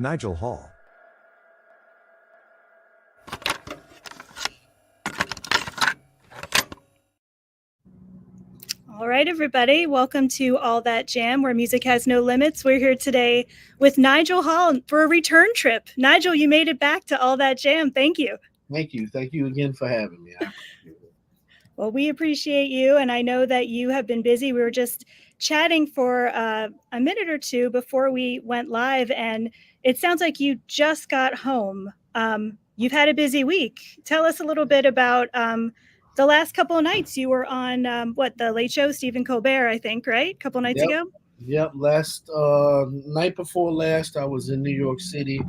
Nigel Hall. All right, everybody, welcome to All That Jam, where music has no limits. We're here today with Nigel Hall for a return trip. Nigel, you made it back to All That Jam. Thank you. Thank you. Thank you again for having me. Well, we appreciate you, and I know that you have been busy. We were just chatting for a minute or two before we went live, and it sounds like you just got home. You've had a busy week. Tell us a little bit about the last couple of nights. You were on The Late Show, Stephen Colbert, I think, right? A couple nights ago? Yep. Last night before last, I was in New York City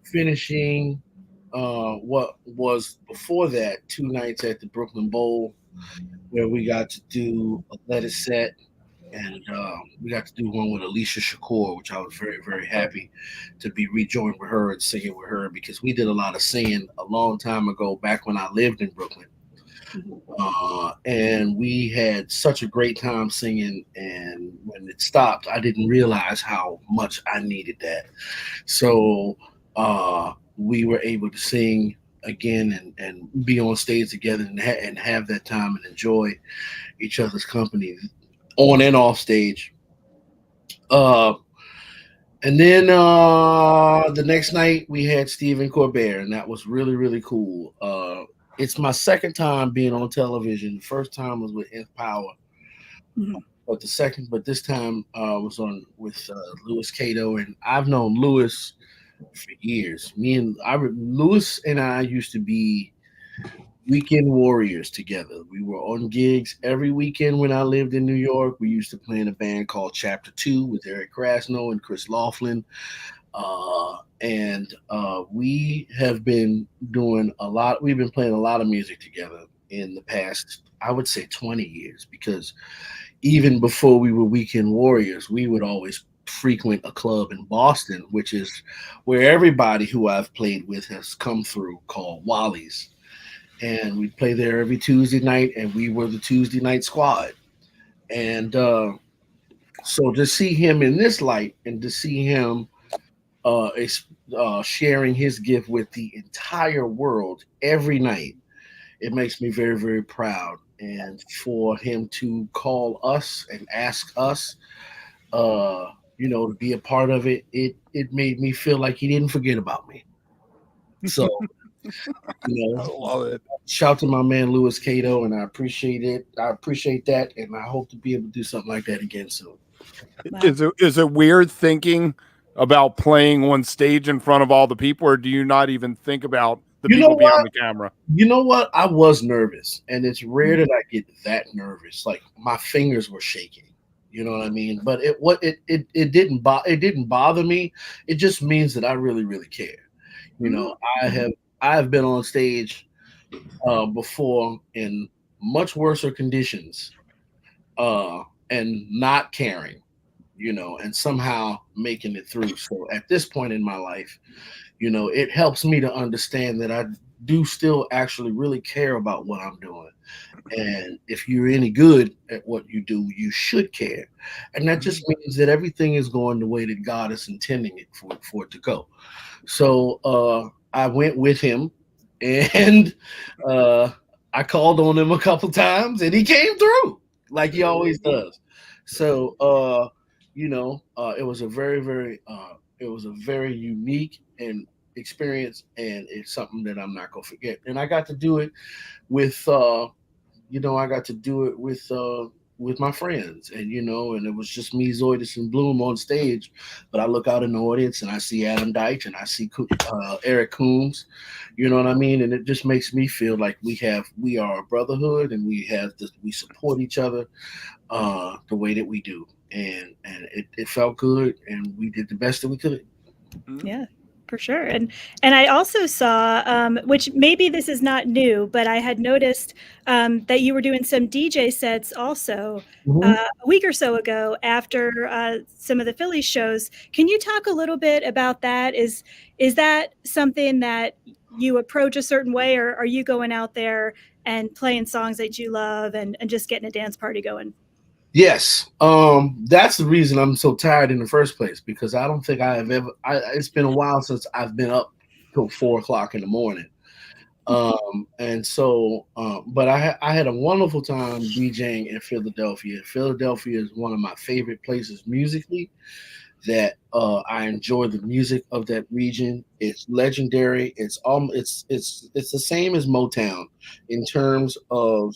finishing what was before that 2 nights at the Brooklyn Bowl, where we got to do a lettuce set, and we got to do one with Alicia Shakur, which I was very, very happy to be rejoined with her and singing with her, because we did a lot of singing a long time ago back when I lived in Brooklyn. And we had such a great time singing, and when it stopped, I didn't realize how much I needed that. So we were able to sing again and be on stage together and have that time and enjoy each other's company on and off stage. And then the next night we had Stephen Colbert, and that was really, really cool. It's my second time being on television. The first time was with Nth Power, but this time was on with Louis Cato, and I've known Louis for years. Louis and I used to be weekend warriors together. We were on gigs every weekend when I lived in New York. We used to play in a band called Chapter 2 with Eric Krasno and Chris Laughlin. And we have been doing we've been playing a lot of music together in the past, I would say 20 years, because even before we were weekend warriors, we would always frequent a club in Boston, which is where everybody who I've played with has come through, called Wally's. And we'd play there every Tuesday night, and we were the Tuesday night squad. And so to see him in this light, and to see him sharing his gift with the entire world every night, it makes me very, very proud. And for him to call us and ask us, to be a part of it, it made me feel like he didn't forget about me. So, I love it. Shout to my man Louis Cato, and I appreciate it. I appreciate that, and I hope to be able to do something like that again soon. Wow. Is it weird thinking about playing on stage in front of all the people, or do you not even think about the people behind the camera? You know what? I was nervous, and it's rare that I get that nervous. Like, my fingers were shaking. You know what I mean? But it didn't bother me. It just means that I really, really care. I have been on stage before in much worse conditions, and not caring, and somehow making it through. So at this point in my life, it helps me to understand that I do still actually really care about what I'm doing. And if you're any good at what you do, you should care. And that just means that everything is going the way that God is intending it for it to go. So I went with him, and I called on him a couple times, and he came through like he always does. So it was a very, very unique and experience, and it's something that I'm not gonna forget. And I got to do it with with my friends, and and it was just me, Zoidus, and Bloom on stage. But I look out in the audience, and I see Adam Deitch, and I see Eric Coombs. You know what I mean? And it just makes me feel like we are a brotherhood, and we support each other the way that we do. And it felt good, and we did the best that we could. Yeah, for sure. And I also saw, which maybe this is not new, but I had noticed that you were doing some DJ sets also a week or so ago after some of the Philly shows. Can you talk a little bit about that? Is that something that you approach a certain way, or are you going out there and playing songs that you love and just getting a dance party going? Yes. That's the reason I'm so tired in the first place, because I don't think I have ever. It's been a while since I've been up till 4 o'clock in the morning. And so, but I had a wonderful time DJing in Philadelphia. Philadelphia is one of my favorite places musically. That I enjoy the music of that region. It's legendary. It's the same as Motown in terms of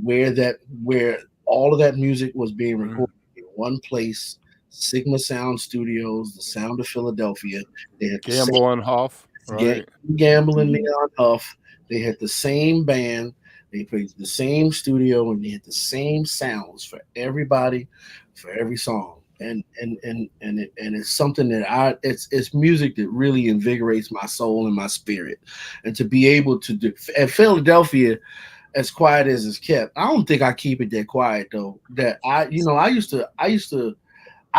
where all of that music was being recorded in one place. Sigma Sound Studios, the sound of Philadelphia. They had the same Gamble and Huff, right? Gamble and Mhm. Leon Huff. They had the same band. They played the same studio, and they had the same sounds for everybody, for every song. And it's something that it's music that really invigorates my soul and my spirit. And to be able to do at Philadelphia, as quiet as it's kept, I don't think I keep it that quiet though. That I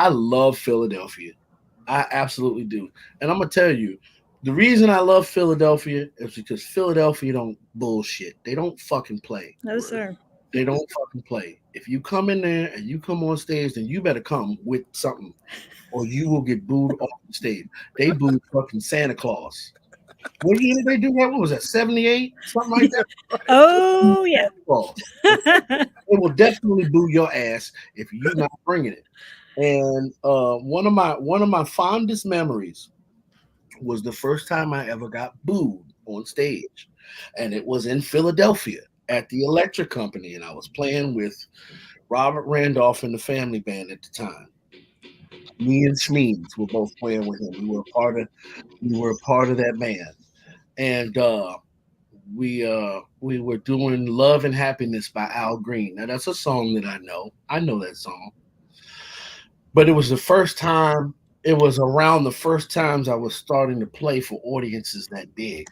love Philadelphia. I absolutely do. And I'm gonna tell you, the reason I love Philadelphia is because Philadelphia don't bullshit. They don't fucking play. No, sir. They don't fucking play. If you come in there and you come on stage, then you better come with something, or you will get booed off the stage. They booed fucking Santa Claus. What year did they do that? What was that? 78? Something like that. Oh, yeah. It will definitely boo your ass if you're not bringing it. And one of my fondest memories was the first time I ever got booed on stage, and it was in Philadelphia at the Electric Company, and I was playing with Robert Randolph and the Family Band at the time. Me and Schmeeds were both playing with him. We were a part of that band, and we were doing "Love and Happiness" by Al Green. Now that's a song that I know. I know that song, but it was the first time. It was around the first times I was starting to play for audiences that big,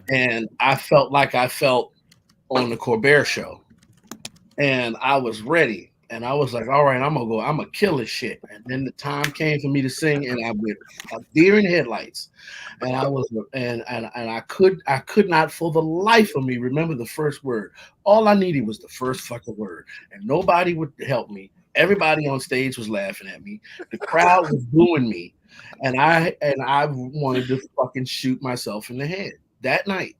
and I felt like I felt on the Colbert Show, and I was ready. And I was like, all right, I'm gonna kill this shit. And then the time came for me to sing, and I went a deer in headlights. And I was and I could not for the life of me remember the first word. All I needed was the first fucking word. And nobody would help me. Everybody on stage was laughing at me. The crowd was booing me. And I wanted to fucking shoot myself in the head that night.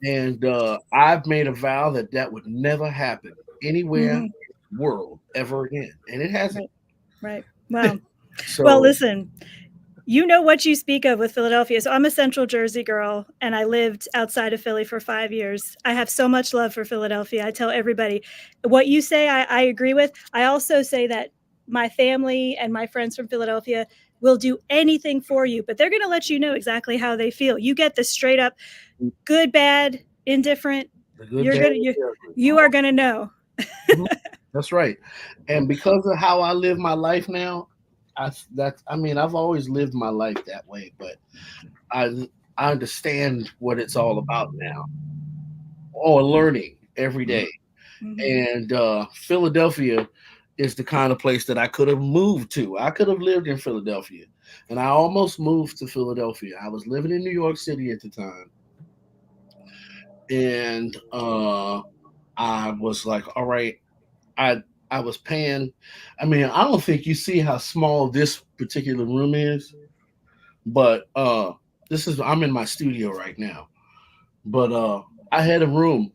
And I've made a vow that that would never happen anywhere in the world ever again, and it hasn't. Right. Wow. So, Well, listen, you know what you speak of with Philadelphia. So I'm a Central Jersey girl, and I lived outside of Philly for 5 years. I have so much love for Philadelphia. I tell everybody what you say, I agree with. I also say that my family and my friends from Philadelphia will do anything for you, but they're going to let you know exactly how they feel. You get the straight up good, bad, indifferent. You are going to know. That's right. And because of how I live my life now, I've always lived my life that way, but I understand what it's all about now, or learning every day. And Philadelphia is the kind of place that I could have moved to. I could have lived in Philadelphia, and I almost moved to Philadelphia. I was living in New York City at the time, and I was like, all right, I was paying. I mean, I don't think you see how small this particular room is, but I'm in my studio right now. But I had a room.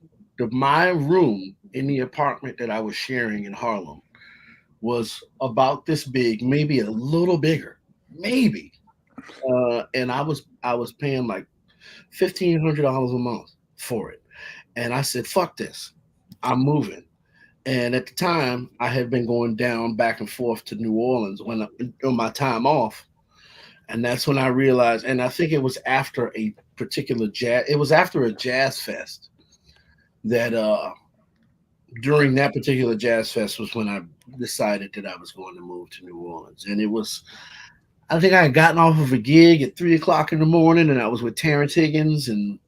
My room in the apartment that I was sharing in Harlem was about this big, maybe a little bigger, maybe. And I was paying like $1,500 a month for it, and I said, "Fuck this, I'm moving." And at the time, I had been going down back and forth to New Orleans on my time off, and that's when I realized. And I think it was after a particular jazz. It was after a jazz fest that during that particular jazz fest was when I decided that I was going to move to New Orleans. And it was, I think I had gotten off of a gig at 3 o'clock in the morning, and I was with Terrence Higgins, and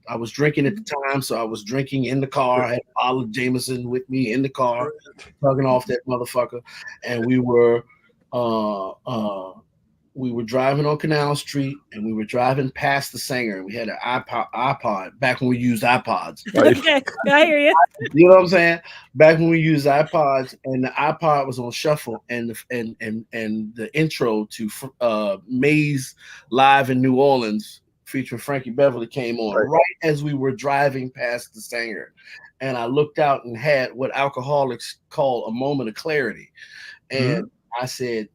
I was drinking at the time. So I was drinking in the car. I had a bottle of Jameson with me in the car, tugging off that motherfucker. And we were we were driving on Canal Street, and we were driving past the singer, and we had an iPod back when we used iPods. Right. Okay, I hear you. You know what I'm saying? Back when we used iPods, and the iPod was on shuffle, and the intro to Maze Live in New Orleans featuring Frankie Beverly came on right as we were driving past the singer. And I looked out and had what alcoholics call a moment of clarity. And I said,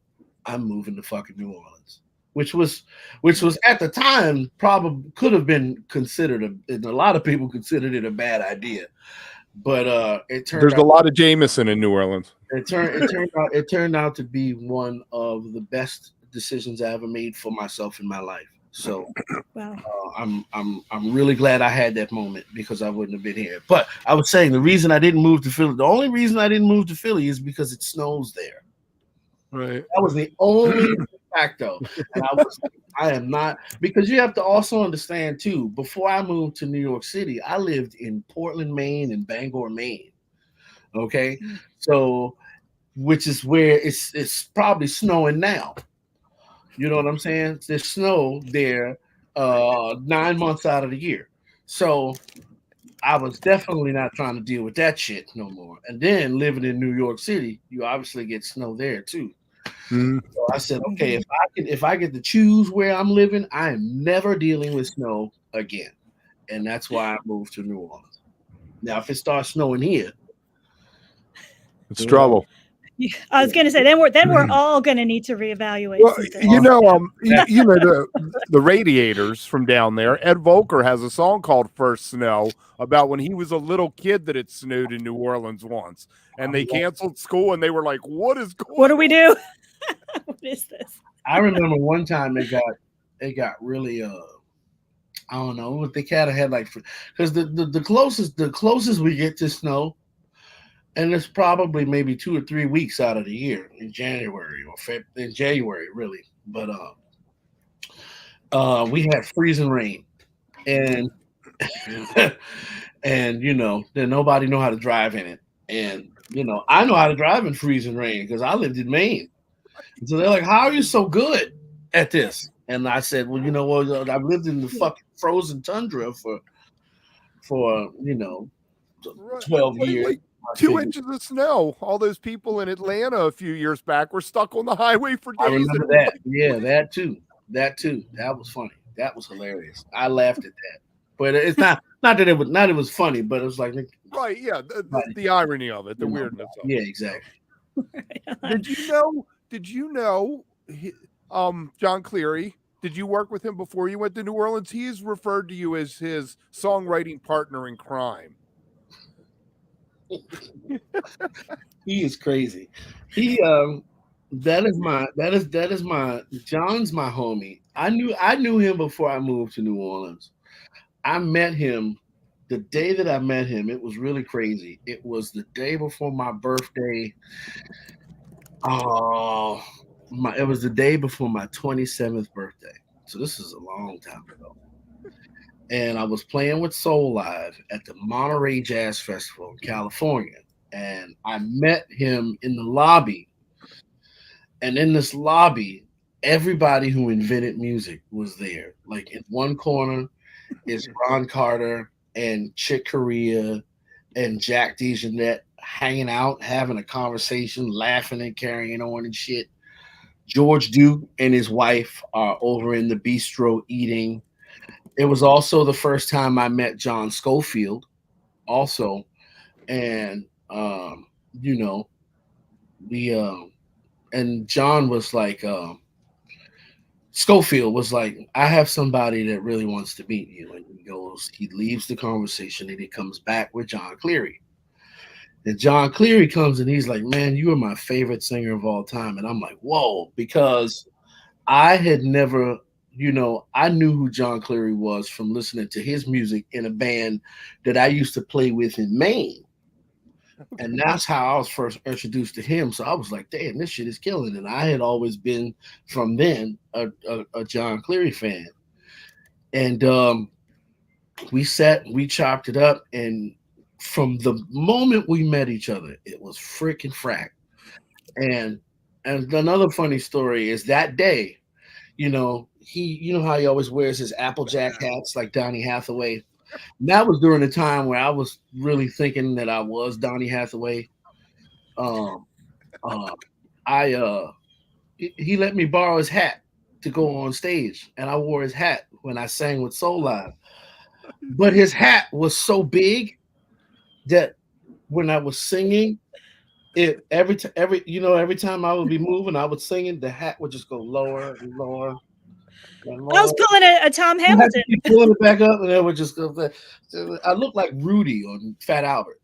I'm moving to fucking New Orleans, which was at the time probably could have been considered and a lot of people considered it a bad idea. But it turned There's out, a lot of Jameson in New Orleans. It turned out to be one of the best decisions I ever made for myself in my life. So Wow. I'm really glad I had that moment, because I wouldn't have been here. But I was saying the reason I didn't move to Philly, the only reason I didn't move to Philly is because it snows there. Right. That was the only factor. And I am not, because you have to also understand too, before I moved to New York City, I lived in Portland, Maine and Bangor, Maine. Okay. So, which is where it's probably snowing now. You know what I'm saying? There's snow there 9 months out of the year. So I was definitely not trying to deal with that shit no more. And then living in New York City, you obviously get snow there too. So I said, okay, if I get to choose where I'm living, I am never dealing with snow again. And that's why I moved to New Orleans. Now, if it starts snowing here, it's trouble. I was going to say, then we're all going to need to reevaluate. Well, the Radiators from down there. Ed Volker has a song called "First Snow" about when he was a little kid that it snowed in New Orleans once, and they canceled school, and they were like, "What do we do? What is this?" I remember one time it got really I don't know what they kind of had, like, because the closest we get to snow. And it's probably maybe 2 or 3 weeks out of the year in January in January, really. But we had freezing rain, and and then nobody know how to drive in it. And I know how to drive in freezing rain because I lived in Maine. And so they're like, "How are you so good at this?" And I said, "Well, I've lived in the fucking frozen tundra for 12 years." Like 2 inches of snow. All those people in Atlanta a few years back were stuck on the highway for days. I remember that. Yeah, that too. That was funny. That was hilarious. I laughed at that. But it's not that it was funny, but it was like, right, yeah, the irony of it, the weirdness of it. Yeah, exactly. Did you know John Cleary? Did you work with him before you went to New Orleans? He's referred to you as his songwriting partner in crime. He is crazy. He John's my homie. I knew him before I moved to New Orleans. I met him the day that I met him. It was really crazy. It was the day before my birthday. It was the day before my 27th birthday. So this is a long time ago. And I was playing with Soul Live at the Monterey Jazz Festival in California. And I met him in the lobby. And in this lobby, everybody who invented music was there. Like, in one corner is Ron Carter and Chick Corea and Jack DeJohnette hanging out, having a conversation, laughing and carrying on and shit. George Duke and his wife are over in the bistro eating. It was also the first time I met John Schofield also. And, and John was like, Schofield was like, "I have somebody that really wants to meet you." And he leaves the conversation and he comes back with John Cleary. And John Cleary comes and he's like, "Man, you are my favorite singer of all time." And I'm like, whoa, because I had never, I knew who John Cleary was from listening to his music in a band that I used to play with in Maine. And that's how I was first introduced to him. So I was like, damn, this shit is killing. And I had always been, from then, a John Cleary fan. And we chopped it up. And from the moment we met each other, it was freaking frack. And another funny story is that day, You know, you know how he always wears his Applejack hats like Donny Hathaway. And that was during the time where I was really thinking that I was Donny Hathaway. Um, uh, he let me borrow his hat to go on stage, and I wore his hat when I sang with Soul Live. But his hat was so big that when I was singing, every time I would be moving, I would singing, the hat would just go lower and lower and I was lower. pulling a Tom I had to Hamilton. keep pulling it back up, and then it would just go. I looked like Rudy on Fat Albert.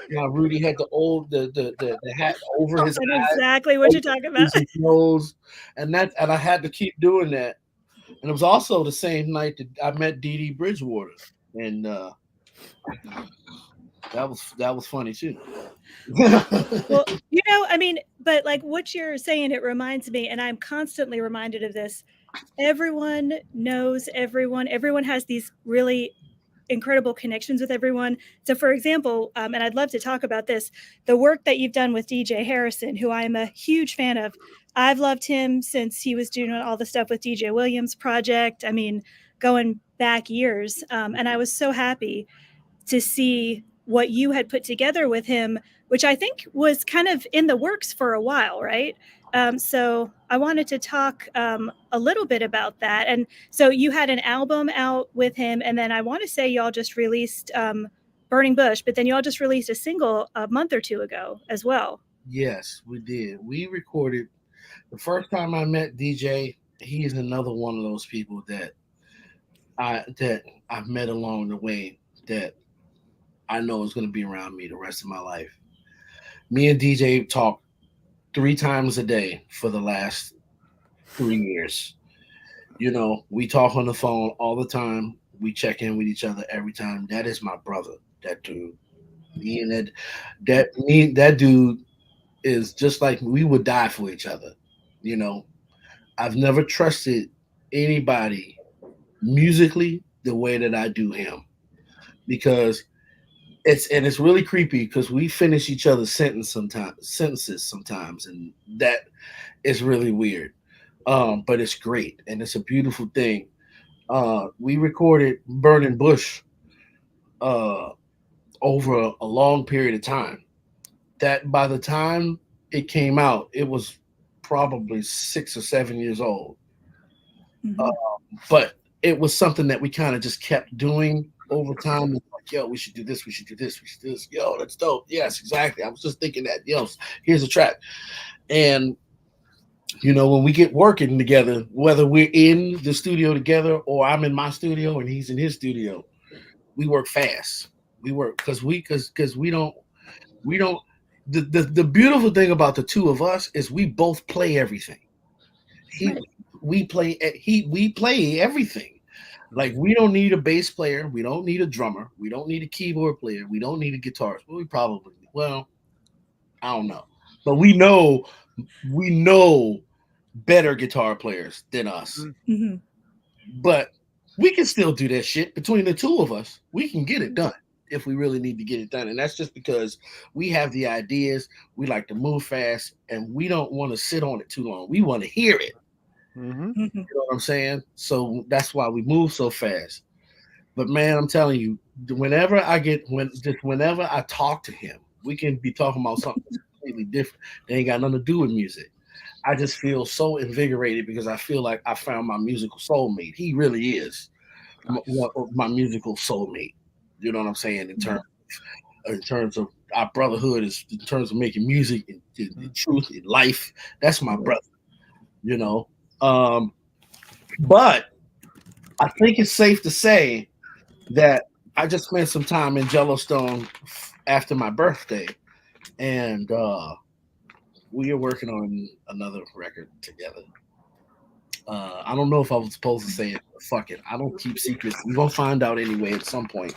You know, Rudy had the hat over his I know eyes, exactly what you're talking about. his nose, and I had to keep doing that. And it was also the same night that I met Dee Dee Bridgewater, and that was funny too. Well, I mean, but like what you're saying, it reminds me, and I'm constantly reminded of this. Everyone knows everyone. Everyone has these really incredible connections with everyone. So, for example, and I'd love to talk about this, the work that you've done with DJ Harrison, who I'm a huge fan of. I've loved him since he was doing all the stuff with DJ Williams Project. I mean, going back years. And I was so happy to see what you had put together with him, which I think was kind of in the works for a while, right? So I wanted to talk a little bit about that. And so you had an album out with him, and then I want to say y'all just released Burning Bush, but then y'all just released a single a month or two ago as well. Yes, we did. We recorded the first time I met DJ. He is another one of those people that I've met along the way that I know is going to be around me the rest of my life. Me and DJ talk 3 times a day for the last 3 years. You know, we talk on the phone all the time. We check in with each other every time. That is my brother. That dude. Me and that dude is just like we would die for each other. You know, I've never trusted anybody musically the way that I do him because it's really creepy because we finish each other's sentences sometimes, and that is really weird. But it's great and it's a beautiful thing. We recorded Burning Bush uh, over a long period of time. That by the time it came out, it was probably 6 or 7 years old. Mm-hmm. But it was something that we kind of just kept doing over time. Like, yo, we should do this, we should do this, we should do this. Yo, that's dope. Yes, exactly. I was just thinking that, yo, here's a track. And you know, when we get working together, whether we're in the studio together or I'm in my studio and he's in his studio, we work fast. We work because we don't the beautiful thing about the two of us is we both play everything. We play everything. Like we don't need a bass player, we don't need a drummer, we don't need a keyboard player, we don't need a guitarist. Well, I don't know. But we know better guitar players than us. Mm-hmm. But we can still do that shit between the two of us. We can get it done if we really need to get it done. And that's just because we have the ideas, we like to move fast, and we don't want to sit on it too long. We want to hear it. Mm-hmm. You know what I'm saying? So that's why we move so fast. But man, I'm telling you, whenever I talk to him, we can be talking about something completely different. They ain't got nothing to do with music. I just feel so invigorated because I feel like I found my musical soulmate. He really is my musical soulmate. You know what I'm saying? In terms of our brotherhood, is in terms of making music and truth in life. That's my brother. You know, but I think it's safe to say that I just spent some time in Yellowstone after my birthday, and we are working on another record together. I don't know if I was supposed to say it, but fuck it. I don't keep secrets. We're gonna find out anyway at some point.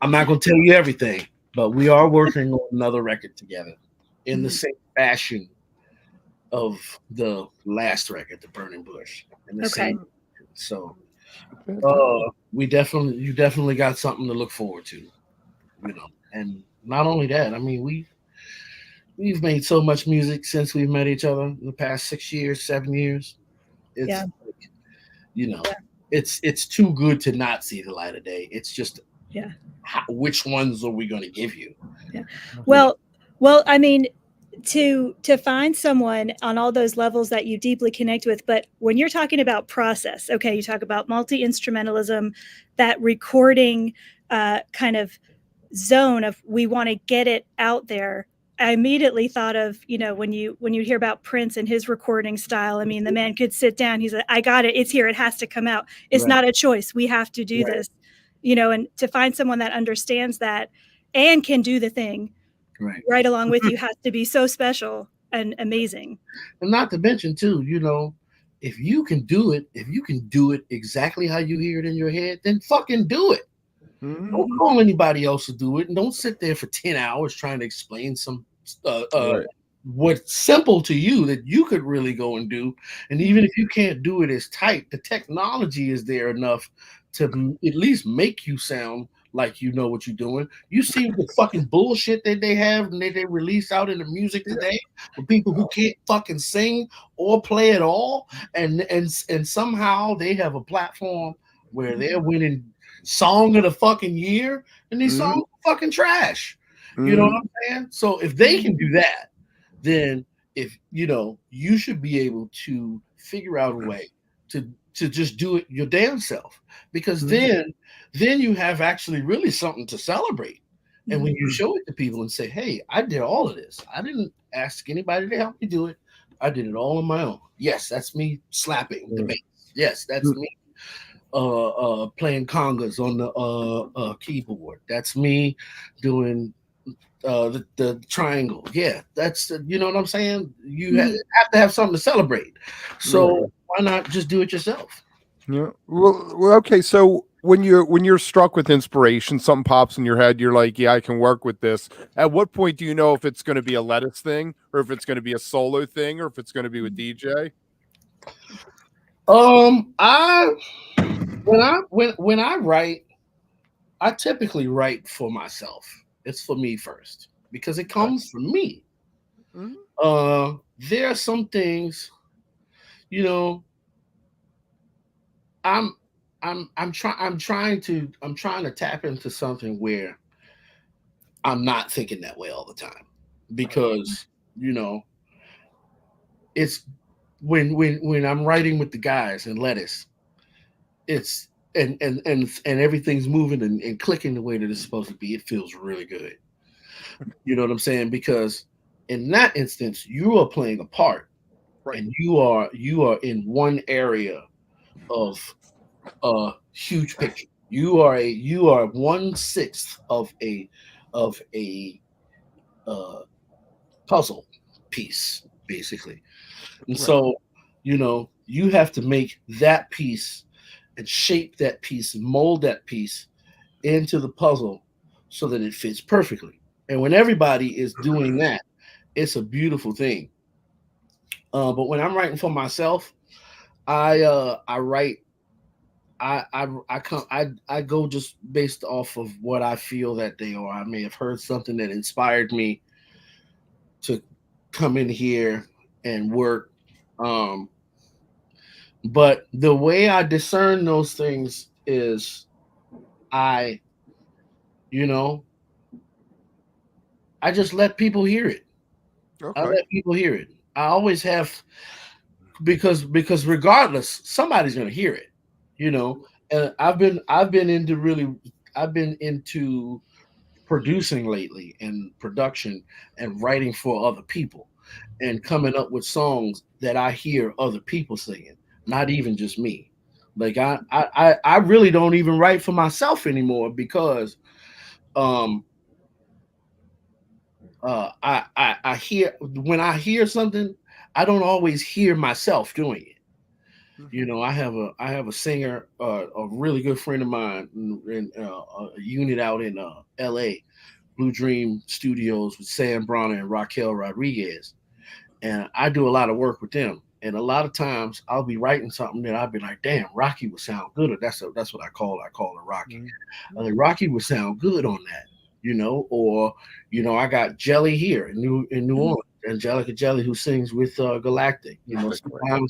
I'm not gonna tell you everything, but we are working on another record together in the same fashion of the last record, The Burning Bush. In the same. So you definitely got something to look forward to. You know, and not only that, I mean we've made so much music since we've met each other in the past 6 years, 7 years. Yeah. It's you know, Yeah. it's too good to not see the light of day. It's just Yeah. which ones are we going to give you? Yeah. You know? Well, I mean, to find someone on all those levels that you deeply connect with, but when you're talking about process, okay, you talk about multi-instrumentalism, that recording kind of zone of we want to get it out there. I immediately thought of, you know, when you hear about Prince and his recording style. I mean, the man could sit down, he's like, I got it, it's here, it has to come out, it's Right. not a choice, we have to do Right. this, you know. And to find someone that understands that and can do the thing right along with you has to be so special and amazing. And not to mention too, you know, if you can do it exactly how you hear it in your head, then fucking do it. Don't call anybody else to do it, and don't sit there for 10 hours trying to explain some what's simple to you that you could really go and do. And even if you can't do it as tight, the technology is there enough to at least make you sound like you know what you're doing. You see the fucking bullshit that they have and they release out in the music today for people who can't fucking sing or play at all, and somehow they have a platform where they're winning song of the fucking year, and these songs are fucking trash. You know what I'm saying? So if they can do that, then if you know, you should be able to figure out a way to just do it your damn self, because then you have actually really something to celebrate. And when you show it to people and say, hey, I did all of this, I didn't ask anybody to help me do it, I did it all on my own. Yes, that's me slapping the bass. Yes, that's me playing congas on the keyboard. That's me doing the triangle. Yeah, that's you know what I'm saying. You have to have something to celebrate. So why not just do it yourself? Yeah. Well, okay. So when you're struck with inspiration, something pops in your head, you're like, yeah, I can work with this. At what point do you know if it's going to be a Lettuce thing, or if it's going to be a solo thing, or if it's going to be with DJ? When I write, I typically write for myself. It's for me first because it comes from me. There are some things, you know, I'm trying to tap into something where I'm not thinking that way all the time, because you know, it's when I'm writing with the guys in Lettuce, it's and everything's moving and clicking the way that it's supposed to be. It feels really good. You know what I'm saying? Because in that instance, you are playing a part, and you are in one area of a huge picture. You are 1/6 of a puzzle piece, basically. And so, you know, you have to make that piece and shape that piece and mold that piece into the puzzle so that it fits perfectly. And when everybody is doing that, it's a beautiful thing. But when I'm writing for myself, I write. I go just based off of what I feel that day, or I may have heard something that inspired me to come in here and work. But the way I discern those things is I just let people hear it. I let people hear it. I always have, because regardless, somebody's gonna hear it, you know. And I've been into producing lately, and production and writing for other people and coming up with songs that I hear other people singing, not even just me. Like I really don't even write for myself anymore, because I hear, when I hear something, I don't always hear myself doing it. You know, I have a singer, a really good friend of mine, in a unit out in L.A., Blue Dream Studios, with Sam Bronner and Raquel Rodriguez, and I do a lot of work with them. And a lot of times I'll be writing something that I'll be like, "Damn, Rocky would sound good." Or that's what I call her Rocky. Like, Rocky would sound good on that, you know. Or, you know, I got Jelly here in New Orleans. Angelica Jelly, who sings with Galactic. You know, Galactic, right.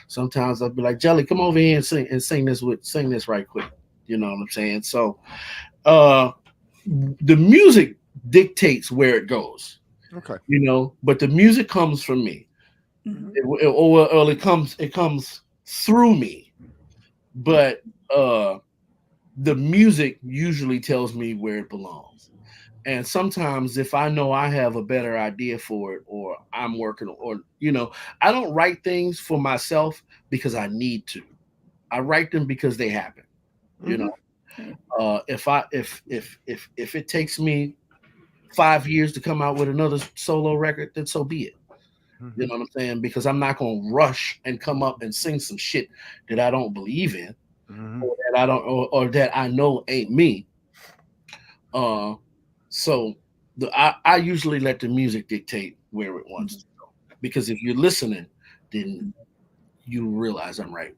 sometimes I'll be like, Jelly, come over here and sing this right quick. You know what I'm saying? So the music dictates where it goes. Okay. You know, but the music comes from me. Mhm. It comes through me. But the music usually tells me where it belongs. And sometimes if I know I have a better idea for it, or I'm working, or you know, I don't write things for myself because I need to. I write them because they happen. You know, Right. if it takes me 5 years to come out with another solo record, then so be it. You know what I'm saying? Because I'm not gonna rush and come up and sing some shit that I don't believe in, or that I don't, or that I know ain't me. So I usually let the music dictate where it wants to go. Because if you're listening, then you realize I'm right.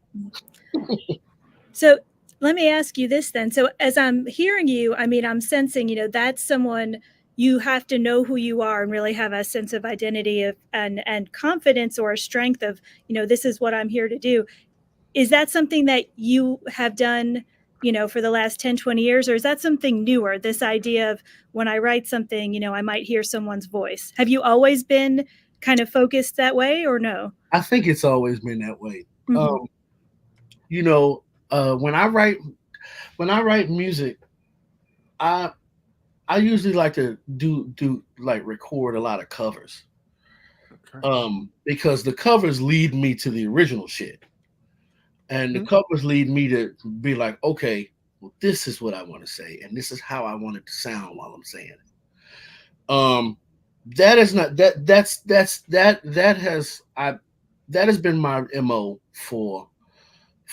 So let me ask you this then. So as I'm hearing you, I mean, I'm sensing, that's someone you have to know who you are and really have a sense of identity and confidence or a strength of, this is what I'm here to do. Is that something that you have done, for the last 10, 20 years, or is that something newer? This idea of when I write something, I might hear someone's voice. Have you always been kind of focused that way or no? I think it's always been that way. Mhm. You know, when I write music, I usually like to do like record a lot of covers. Because the covers lead me to the original shit. And the covers lead me to be like, okay, well, this is what I want to say, and this is how I want it to sound while I'm saying it. That is not that has been my MO for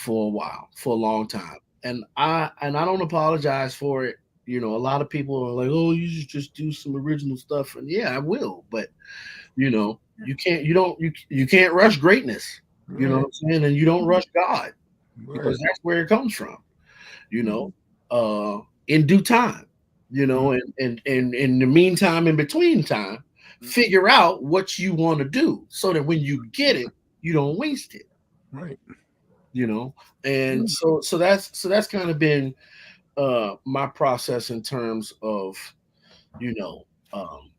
a while, for a long time, and I don't apologize for it. You know, a lot of people are like, "Oh, you should just do some original stuff," and yeah, I will, but you can't rush greatness. You know what I'm saying? And you don't rush God, because that's where it comes from. You know, in due time. You know, and in the meantime, in between time, figure out what you want to do so that when you get it, you don't waste it. Right. You know, and so that's kind of been my process in terms of you know um,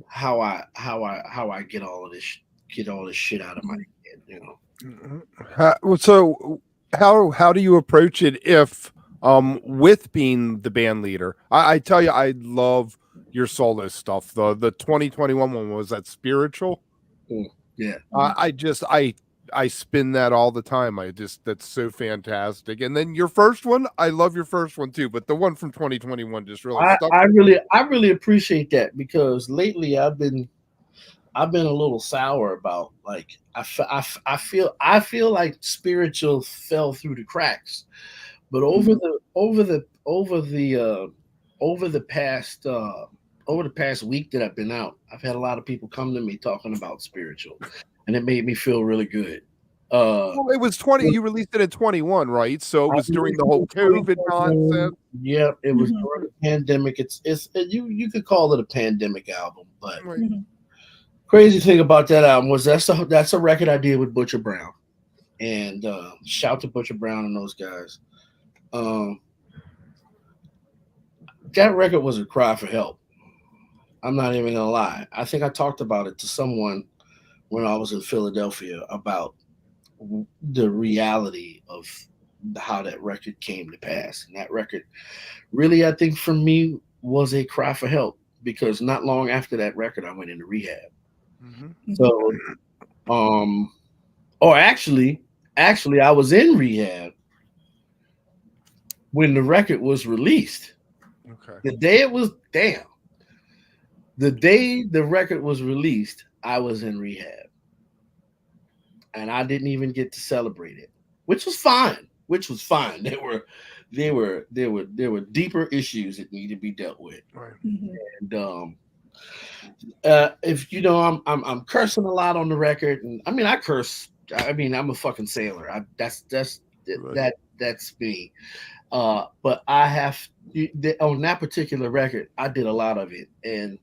how I get all of this shit out of my head. You know. So how do you approach it if with being the band leader? I tell you, I love your solo stuff. The 2021 one, was that spiritual? Yeah. I spin that all the time. That's so fantastic. And then your first one, I love your first one too, but the one from 2021 just really stuck. I really appreciate that, because lately I've been a little sour about, like, I feel like spiritual fell through the cracks, but over the past week that I've been out, I've had a lot of people come to me talking about spiritual, and it made me feel really good. Well, it was 20. You released it in 21, right? So it was during the whole COVID nonsense. Yeah, it was Mhm. during the pandemic. You could call it a pandemic album, but Right. Mhm. crazy thing about that album was that's a record I did with Butcher Brown, and shout to Butcher Brown and those guys. That record was a cry for help. I'm not even gonna lie. I think I talked about it to someone when I was in Philadelphia about the reality of how that record came to pass. And that record really, I think, for me, was a cry for help, because not long after that record I went into rehab. So or actually I was in rehab when the record was released. Okay. The day the record was released, I was in rehab, and I didn't even get to celebrate it, which was fine. There were deeper issues that need to be dealt with. Right. And if I'm cursing a lot on the record, and I mean I curse. I mean, I'm a fucking sailor. That's me. But I have on that particular record, I did a lot of it, and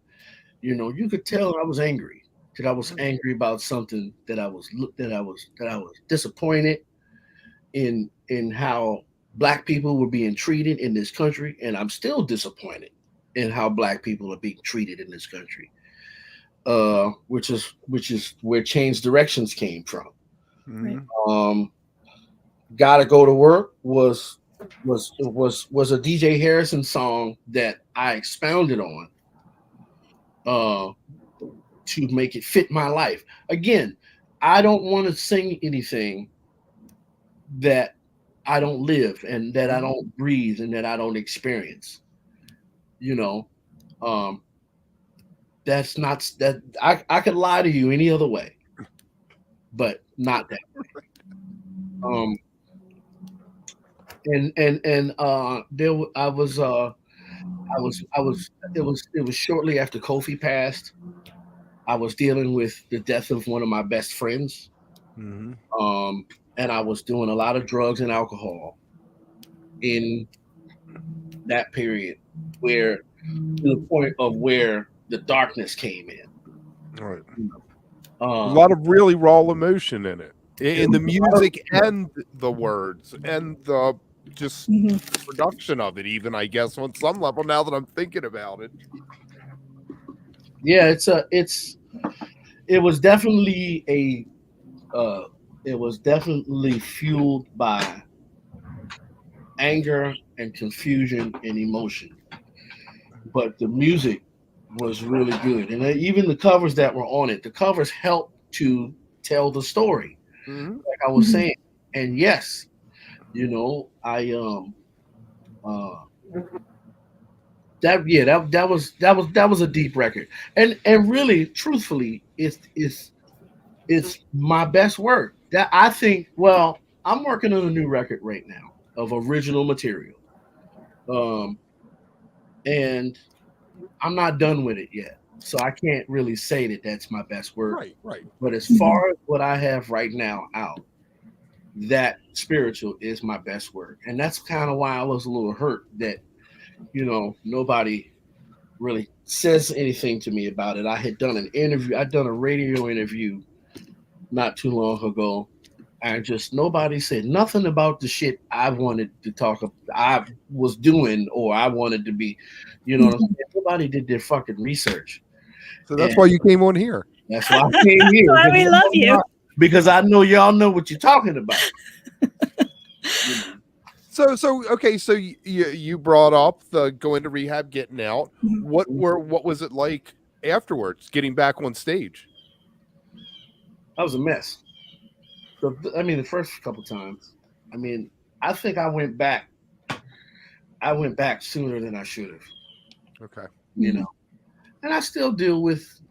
You could tell I was angry, that I was angry about something, that I was disappointed in how black people were being treated in this country, and I'm still disappointed in how black people are being treated in this country. Which is where Change Directions came from. Right. Gotta Go to Work was a DJ Harrison song that I expounded on to make it fit my life. Again, I don't want to sing anything that I don't live and that I don't breathe and that I don't experience. That's not that I could lie to you any other way, but not that way. It was shortly after Kofi passed. I was dealing with the death of one of my best friends. And I was doing a lot of drugs and alcohol in that period, where to the point of where the darkness came in. Right. A lot of really raw emotion in it, in the music and the words and the just production of it, even, I guess, on some level, now that I'm thinking about it. Yeah, it was definitely fueled by anger and confusion and emotion, but the music was really good, and even the covers that were on it, the covers helped to tell the story, like I was saying. And yes, that was a deep record, and really, truthfully, it's my best work. That I think. Well, I'm working on a new record right now of original material, and I'm not done with it yet, so I can't really say that that's my best work. Right. But as far as what I have right now out, that Spiritual is my best work, and that's kind of why I was a little hurt that nobody really says anything to me about it. I had done an interview. I'd done a radio interview not too long ago, and just nobody said nothing about the shit I wanted to talk about, I was doing, or I wanted to be. Nobody did their fucking research. So that's why you came on here. That's why I came here. That's why we love you. Because I know y'all know what you're talking about. So okay, so you brought up the going to rehab, getting out. What was it like afterwards, getting back on stage? That was a mess. The first couple times. I think I went back sooner than I should have. Okay. And I still deal with,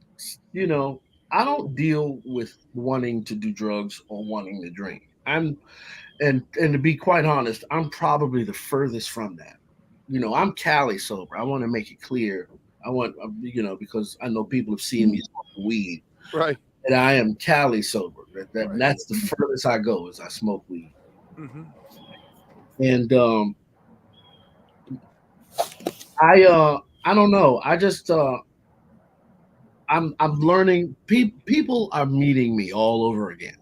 I don't deal with wanting to do drugs or wanting to drink. And to be quite honest, I'm probably the furthest from that. I'm Cali sober. I want to make it clear. Because I know people have seen me smoke weed. Right. And I am Cali sober. That's the furthest I go, is I smoke weed. And I don't know. I just I'm learning. People are meeting me all over again,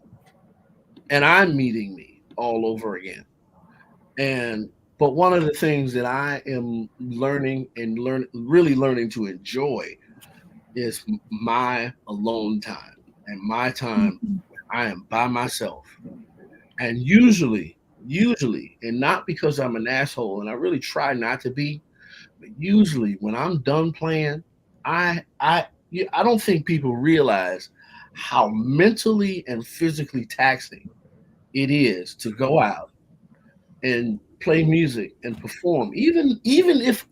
and I'm meeting me all over again. But one of the things that I am learning really learning to enjoy is my alone time and my time when I am by myself. And usually, and not because I'm an asshole, and I really try not to be, but usually when I'm done playing, I don't think people realize how mentally and physically taxing it is to go out and play music and perform, even if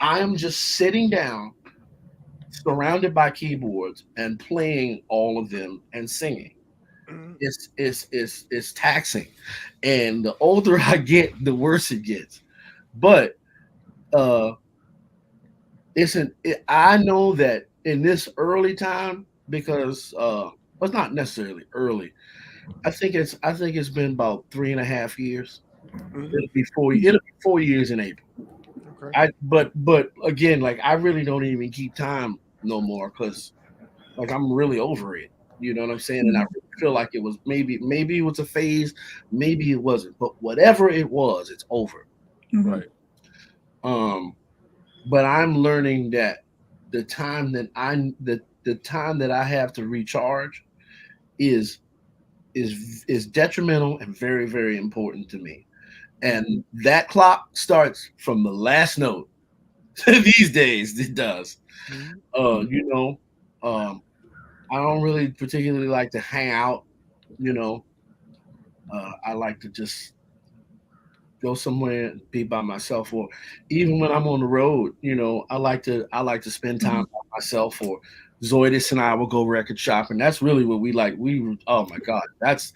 I am just sitting down surrounded by keyboards and playing all of them and singing. It's taxing, and the older I get, the worse it gets. But I know that in this early time, because it's not necessarily early. I think it's been about 3.5 years. It'll be 4 years in April. Okay. But again, like I really don't even keep time no more because like I'm really over it. You know what I'm saying? And I really feel like it was maybe it was a phase, maybe it wasn't, but whatever it was, it's over. Right. But I'm learning that the time that the time that I have to recharge is is detrimental and very, very important to me. And that clock starts from the last note. These days it does. You know, I don't really particularly like to hang out, you know. I like to just go somewhere and be by myself, or even when I'm on the road, you know, I like to spend time by myself. Or Zoidis and I will go record shopping. That's really what we like. Oh my God, that's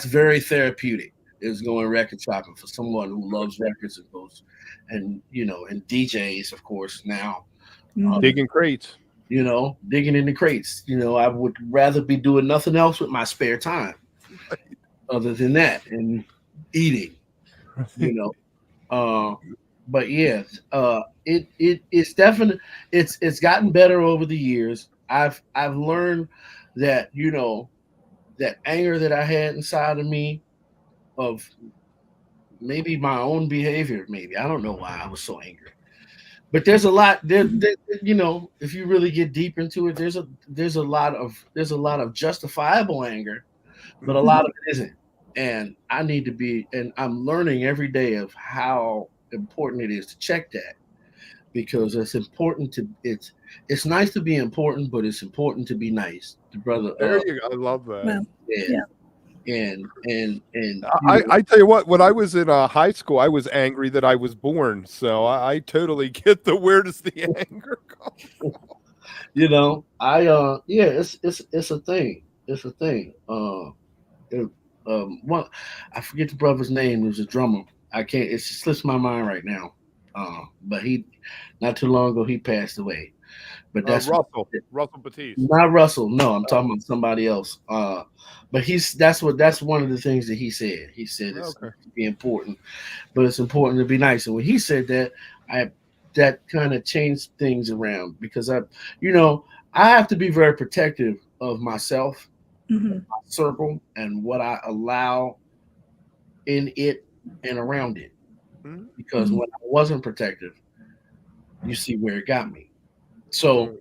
very therapeutic. Is going record shopping for someone who loves records and goes, and you know, and DJs of course now. Digging crates. You know, digging in the crates. You know, I would rather be doing nothing else with my spare time other than that and eating. You know, but yeah, it's definitely it's gotten better over the years. I've learned that, you know, that anger that I had inside of me of maybe my own behavior, maybe I don't know why I was so angry. But there's a lot there, you know, if you really get deep into it, there's a lot of justifiable anger, but a lot of it isn't. And I need to be, and I'm learning every day of how important it is to check that, because it's important to it's nice to be important, but it's important to be nice. The brother, There you go. I love that. Wow. yeah, and I tell you what, when I was in high school, I was angry that I was born. So I totally get the where does the anger come? you know, yeah, it's a thing. It's a thing. It, one, I forget the brother's name. He was a drummer. I can't. It slips my mind right now. But he, not too long ago, he passed away. But that's Russell Batiste. not Russell. No, I'm talking about somebody else. But that's one of the things that he said. He said it's to be important, but it's important to be nice. And when he said that, that kind of changed things around, because you know, I have to be very protective of myself, my circle, and what I allow in it and around it. Because when I wasn't protective, you see where it got me. So,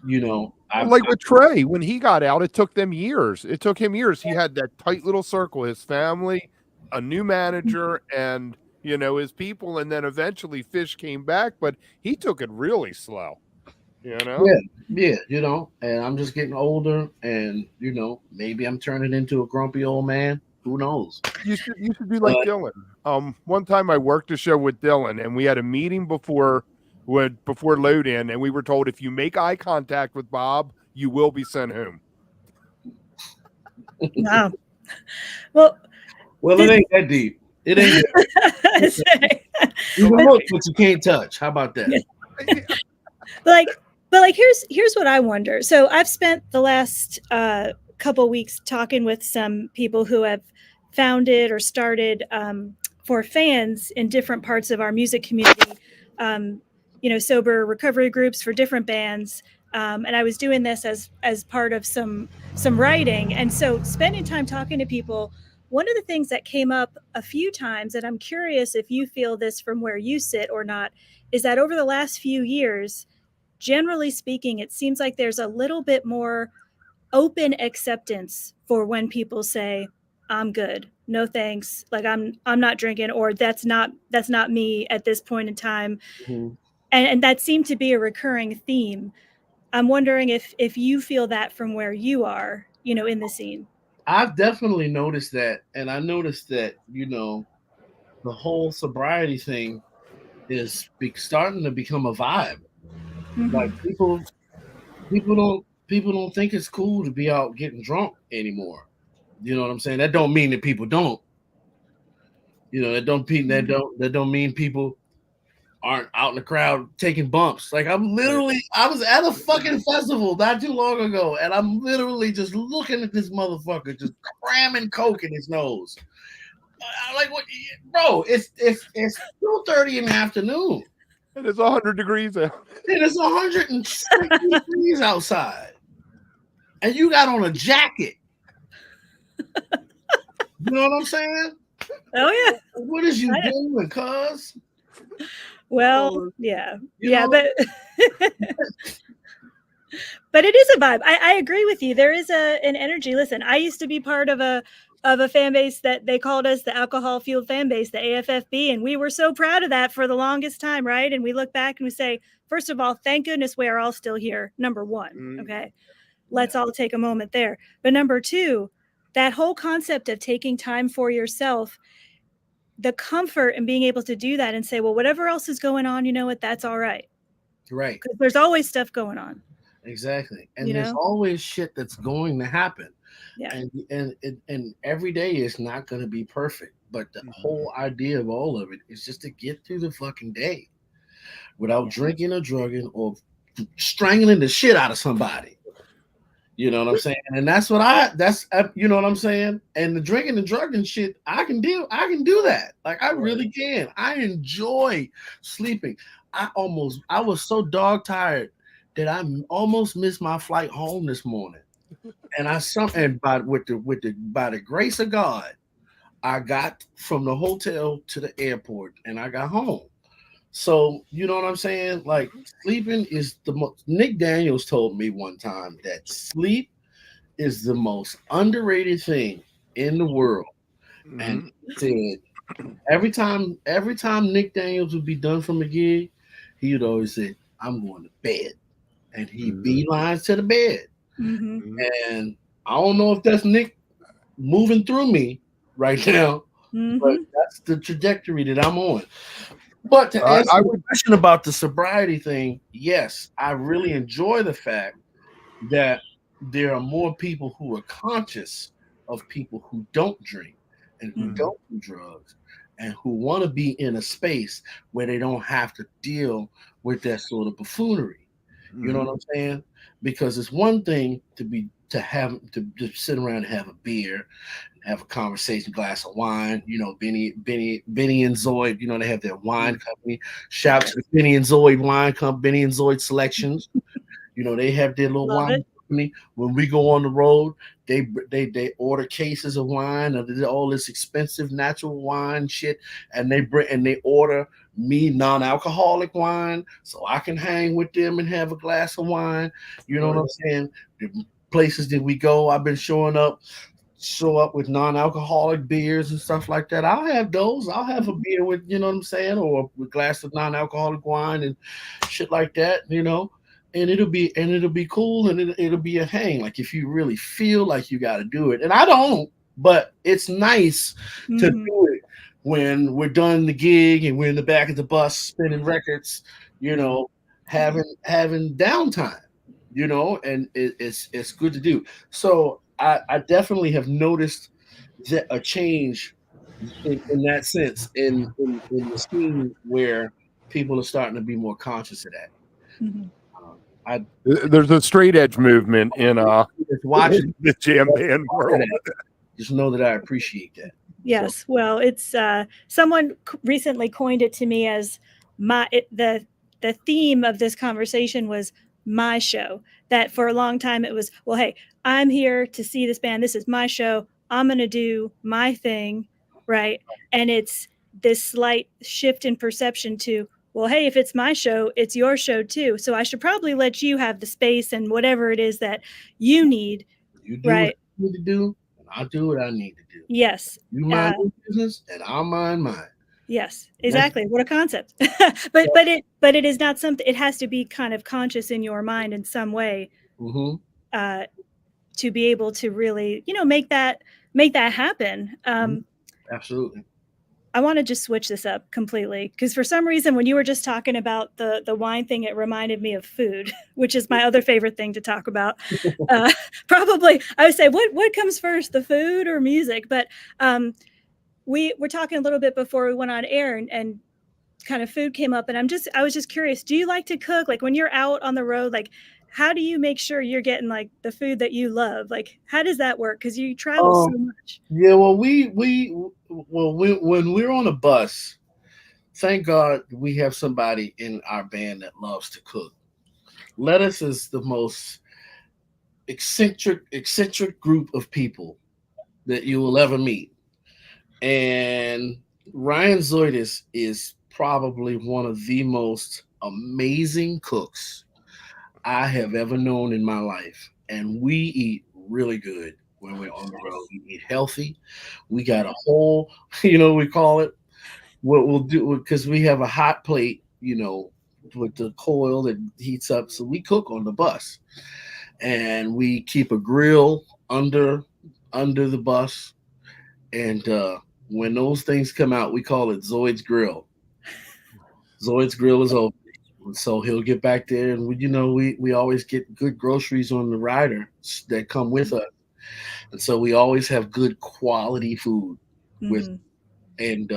you know, like with Trey, when he got out, it took them years. It took him years. He had that tight little circle, his family, a new manager, and you know, his people, and then eventually Fish came back, but he took it really slow. You know? Yeah, you know, and I'm just getting older, and you know, maybe I'm turning into a grumpy old man. Who knows? You should be like Dylan. One time I worked a show with Dylan, and we had a meeting before load in, and we were told if you make eye contact with Bob, you will be sent home. Wow. Well, it ain't that deep. It ain't that deep. You can look, but you can't touch. How about that? But here's what I wonder. So I've spent the last couple weeks talking with some people who have founded or started for fans in different parts of our music community, you know, sober recovery groups for different bands. And I was doing this as part of some writing. And so spending time talking to people, one of the things that came up a few times, and I'm curious if you feel this from where you sit or not, is that over the last few years, generally speaking, it seems like there's a little bit more open acceptance for when people say, I'm good, no thanks, like I'm not drinking, or that's not me at this point in time. And that seemed to be a recurring theme. I'm wondering if you feel that from where you are, you know, in the scene. I've definitely noticed that, and I noticed that, you know, the whole sobriety thing is starting to become a vibe. Like people don't think it's cool to be out getting drunk anymore. You know what I'm saying? That don't mean that people don't. You know, that don't mean people aren't out in the crowd taking bumps. Like I was at a fucking festival not too long ago, and I'm literally just looking at this motherfucker just cramming coke in his nose. Like what, bro? It's 2:30 in the afternoon. And it's 100 degrees out. And it's 160 degrees outside, and you got on a jacket. You know what I'm saying? Oh yeah. What is you doing, cuz? Well, yeah, You yeah, know? but but it is a vibe. I agree with you. There is an energy. Listen, I used to be part of a fan base that they called us the alcohol fueled fan base, the AFFB, and we were so proud of that for the longest time, right? And we look back and we say, first of all, thank goodness we are all still here. Number one, okay, let's all take a moment there. But number two, that whole concept of taking time for yourself, the comfort in being able to do that and say, well, whatever else is going on, you know what, that's all right. Right. Because there's always stuff going on. Exactly. And You there's know? always shit that's going to happen. Yeah. And every day is not going to be perfect. But the whole idea of all of it is just to get through the fucking day without drinking or drugging or strangling the shit out of somebody. You know what I'm saying? And that's you know what I'm saying? And the drinking and drugging shit, I can do that. Like I really can. I enjoy sleeping. I was so dog tired that I almost missed my flight home this morning. And by the grace of God, I got from the hotel to the airport and I got home. So, you know what I'm saying? Like sleeping is the most. Nick Daniels told me one time that sleep is the most underrated thing in the world. And he said every time Nick Daniels would be done from a gig, he would always say, I'm going to bed. And he beelines to the bed. And I don't know if that's Nick moving through me right now, but that's the trajectory that I'm on. But to answer the question about the sobriety thing, yes, I really enjoy the fact that there are more people who are conscious of people who don't drink and who don't do drugs and who want to be in a space where they don't have to deal with that sort of buffoonery. You know what I'm saying? Because it's one thing to sit around and have a beer, have a conversation, glass of wine. You know, Benny and Zoid. You know, they have their wine company. Shout out to the Benny and Zoid wine company, Benny and Zoid Selections. You know, they have their little wine company. When we go on the road, they order cases of wine of all this expensive natural wine shit, and they order me non-alcoholic wine so I can hang with them and have a glass of wine. You know what I'm saying? The places that we go, I've been show up with non-alcoholic beers and stuff like that. I'll have those. I'll have a beer with, you know what I'm saying, or a glass of non-alcoholic wine and shit like that, you know. And it'll be cool, and it'll be a hang. Like if you really feel like you got to do it, and I don't, but it's nice to do it when we're done the gig and we're in the back of the bus spinning records, you know, having downtime, you know, and it's good to do. So I definitely have noticed a change in that sense in the scene where people are starting to be more conscious of that. There's a straight edge movement in watching the jam band world. Just know that I appreciate that. Yes, so. Well, it's someone recently coined it to me as the theme of this conversation was my show. That for a long time it was, well, hey, I'm here to see this band. This is my show. I'm going to do my thing, right? And it's this slight shift in perception to, well, hey, if it's my show, it's your show too. So I should probably let you have the space and whatever it is that you need. You do right? What you need to do, and I'll do what I need to do. Yes. You mind your business, and I'll mind mine. Yes, exactly. What a concept. but it is not something. It has to be kind of conscious in your mind in some way to be able to really, you know, make that happen. Absolutely. I want to just switch this up completely because for some reason, when you were just talking about the wine thing, it reminded me of food, which is my other favorite thing to talk about. Probably, I would say, what comes first, the food or music? But we were talking a little bit before we went on air, and kind of food came up, and I was just curious. Do you like to cook? Like when you're out on the road, like how do you make sure you're getting like the food that you love? Like, how does that work? Because you travel so much. Yeah, well, when we're on a bus, thank God we have somebody in our band that loves to cook. Lettuce is the most eccentric group of people that you will ever meet. And Ryan Zoidis is probably one of the most amazing cooks I have ever known in my life. And we eat really good when we're on the road. We eat healthy. We got a whole, we call it, what we'll do, because we have a hot plate, with the coil that heats up. So we cook on the bus. And we keep a grill under the bus. And when those things come out, we call it Zoid's Grill. Zoid's Grill is open. So he'll get back there, and we always get good groceries on the rider that come with us. And so we always have good quality food with, and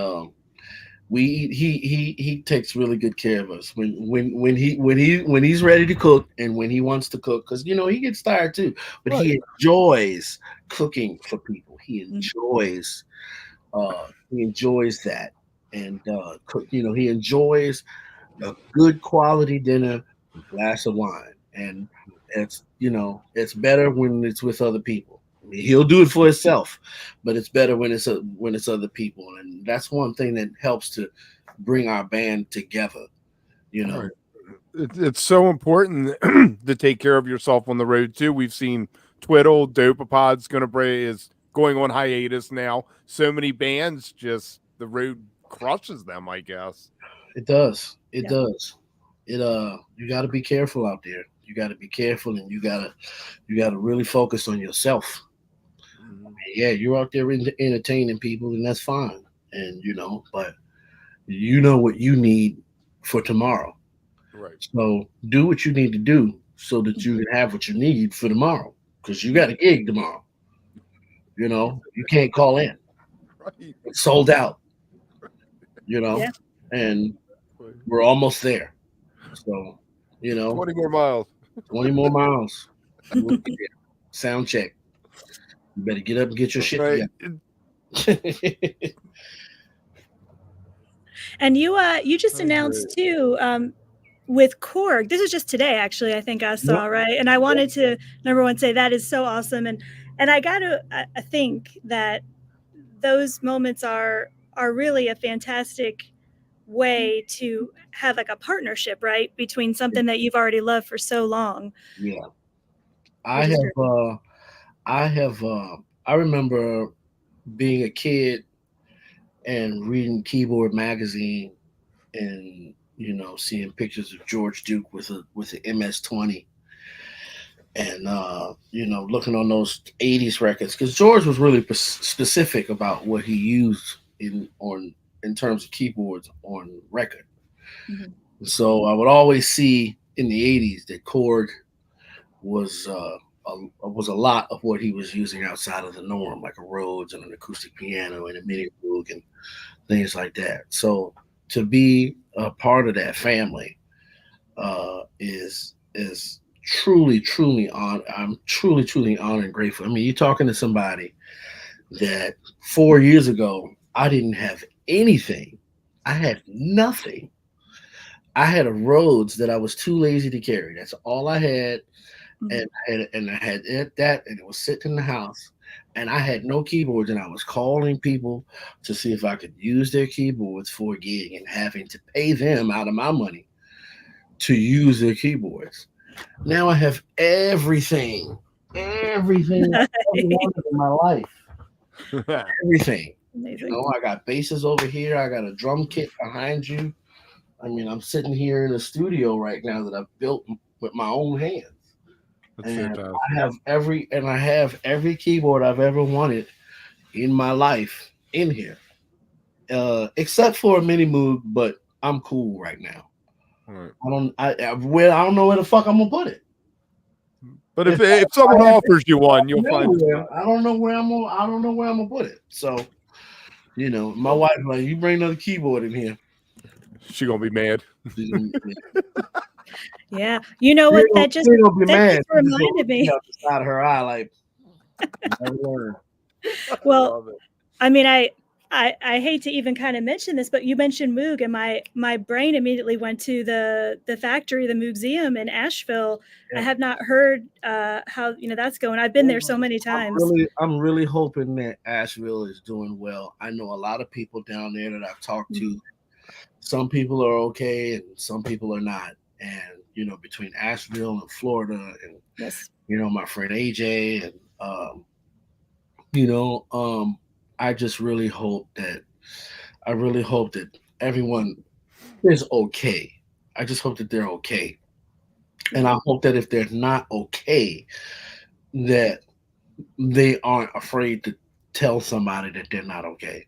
we eat, he takes really good care of us when he's ready to cook and when he wants to cook, because he gets tired too, but he enjoys cooking for people. He enjoys that, and he enjoys a good quality dinner, a glass of wine, and it's better when it's with other people. I mean, he'll do it for himself, but it's better when it's other people, and that's one thing that helps to bring our band together. Right. It's so important to take care of yourself on the road too. We've seen Twiddle, Dopapod's is going on hiatus now. So many bands, just the road crushes them, I guess. It does. It does. You got to be careful out there. You got to be careful, and you got to really focus on yourself. Yeah, you're out there entertaining people, and that's fine. And but you know what you need for tomorrow. Right. So do what you need to do so that you can have what you need for tomorrow, because you got a gig tomorrow. You can't call in. Right. It's sold out. And we're almost there. So, 20 more miles. 20 more miles. We'll be there. Sound check. You better get up and get your shit together. And you just announced too, with Korg. This is just today, actually. I think I saw right, and I wanted to number one say that is so awesome, and I I think that those moments are really a fantastic way to have like a partnership, right, between something that you've already loved for so long. Yeah, I remember being a kid and reading Keyboard magazine, and seeing pictures of George Duke with the MS-20, and looking on those 80s records, because George was really specific about what he used in terms of keyboards on record. So I would always see in the 80s that Korg was a lot of what he was using outside of the norm, like a Rhodes and an acoustic piano and a mini Moog and things like that. So to be a part of that family is truly on. I'm truly honored and grateful. I mean, you're talking to somebody that 4 years ago I didn't have anything. I had nothing. I had a Rhodes that I was too lazy to carry. That's all I had. And I had that, and it was sitting in the house, and I had no keyboards, and I was calling people to see if I could use their keyboards for a gig, and having to pay them out of my money to use their keyboards. Now I have everything I ever wanted in my life. Everything. Amazing. I got basses over here. I got a drum kit behind you. I mean, I'm sitting here in a studio right now that I've built with my own hands. And I have every keyboard I've ever wanted in my life in here, except for a mini Moog. But I'm cool right now. Right. I don't know where the fuck I'm gonna put it. But if someone offers you one, you'll find it. I don't know where I'm gonna put it. So, my wife like, you bring another keyboard in here, she gonna be mad. Yeah. You know what? That just Be that mad. just reminded me. Out the side of her eye, like, never learned. Well, Love it. I mean, I hate to even kind of mention this, but you mentioned Moog, and my brain immediately went to the factory, the Museum in Asheville. Yeah. I have not heard how that's going. I've been there so many times. I'm really hoping that Asheville is doing well. I know a lot of people down there that I've talked to. Some people are okay, and some people are not. And between Asheville and Florida, and Yes. My friend AJ, and I just really hope that everyone is okay. I just hope that they're okay. And I hope that if they're not okay, that they aren't afraid to tell somebody that they're not okay.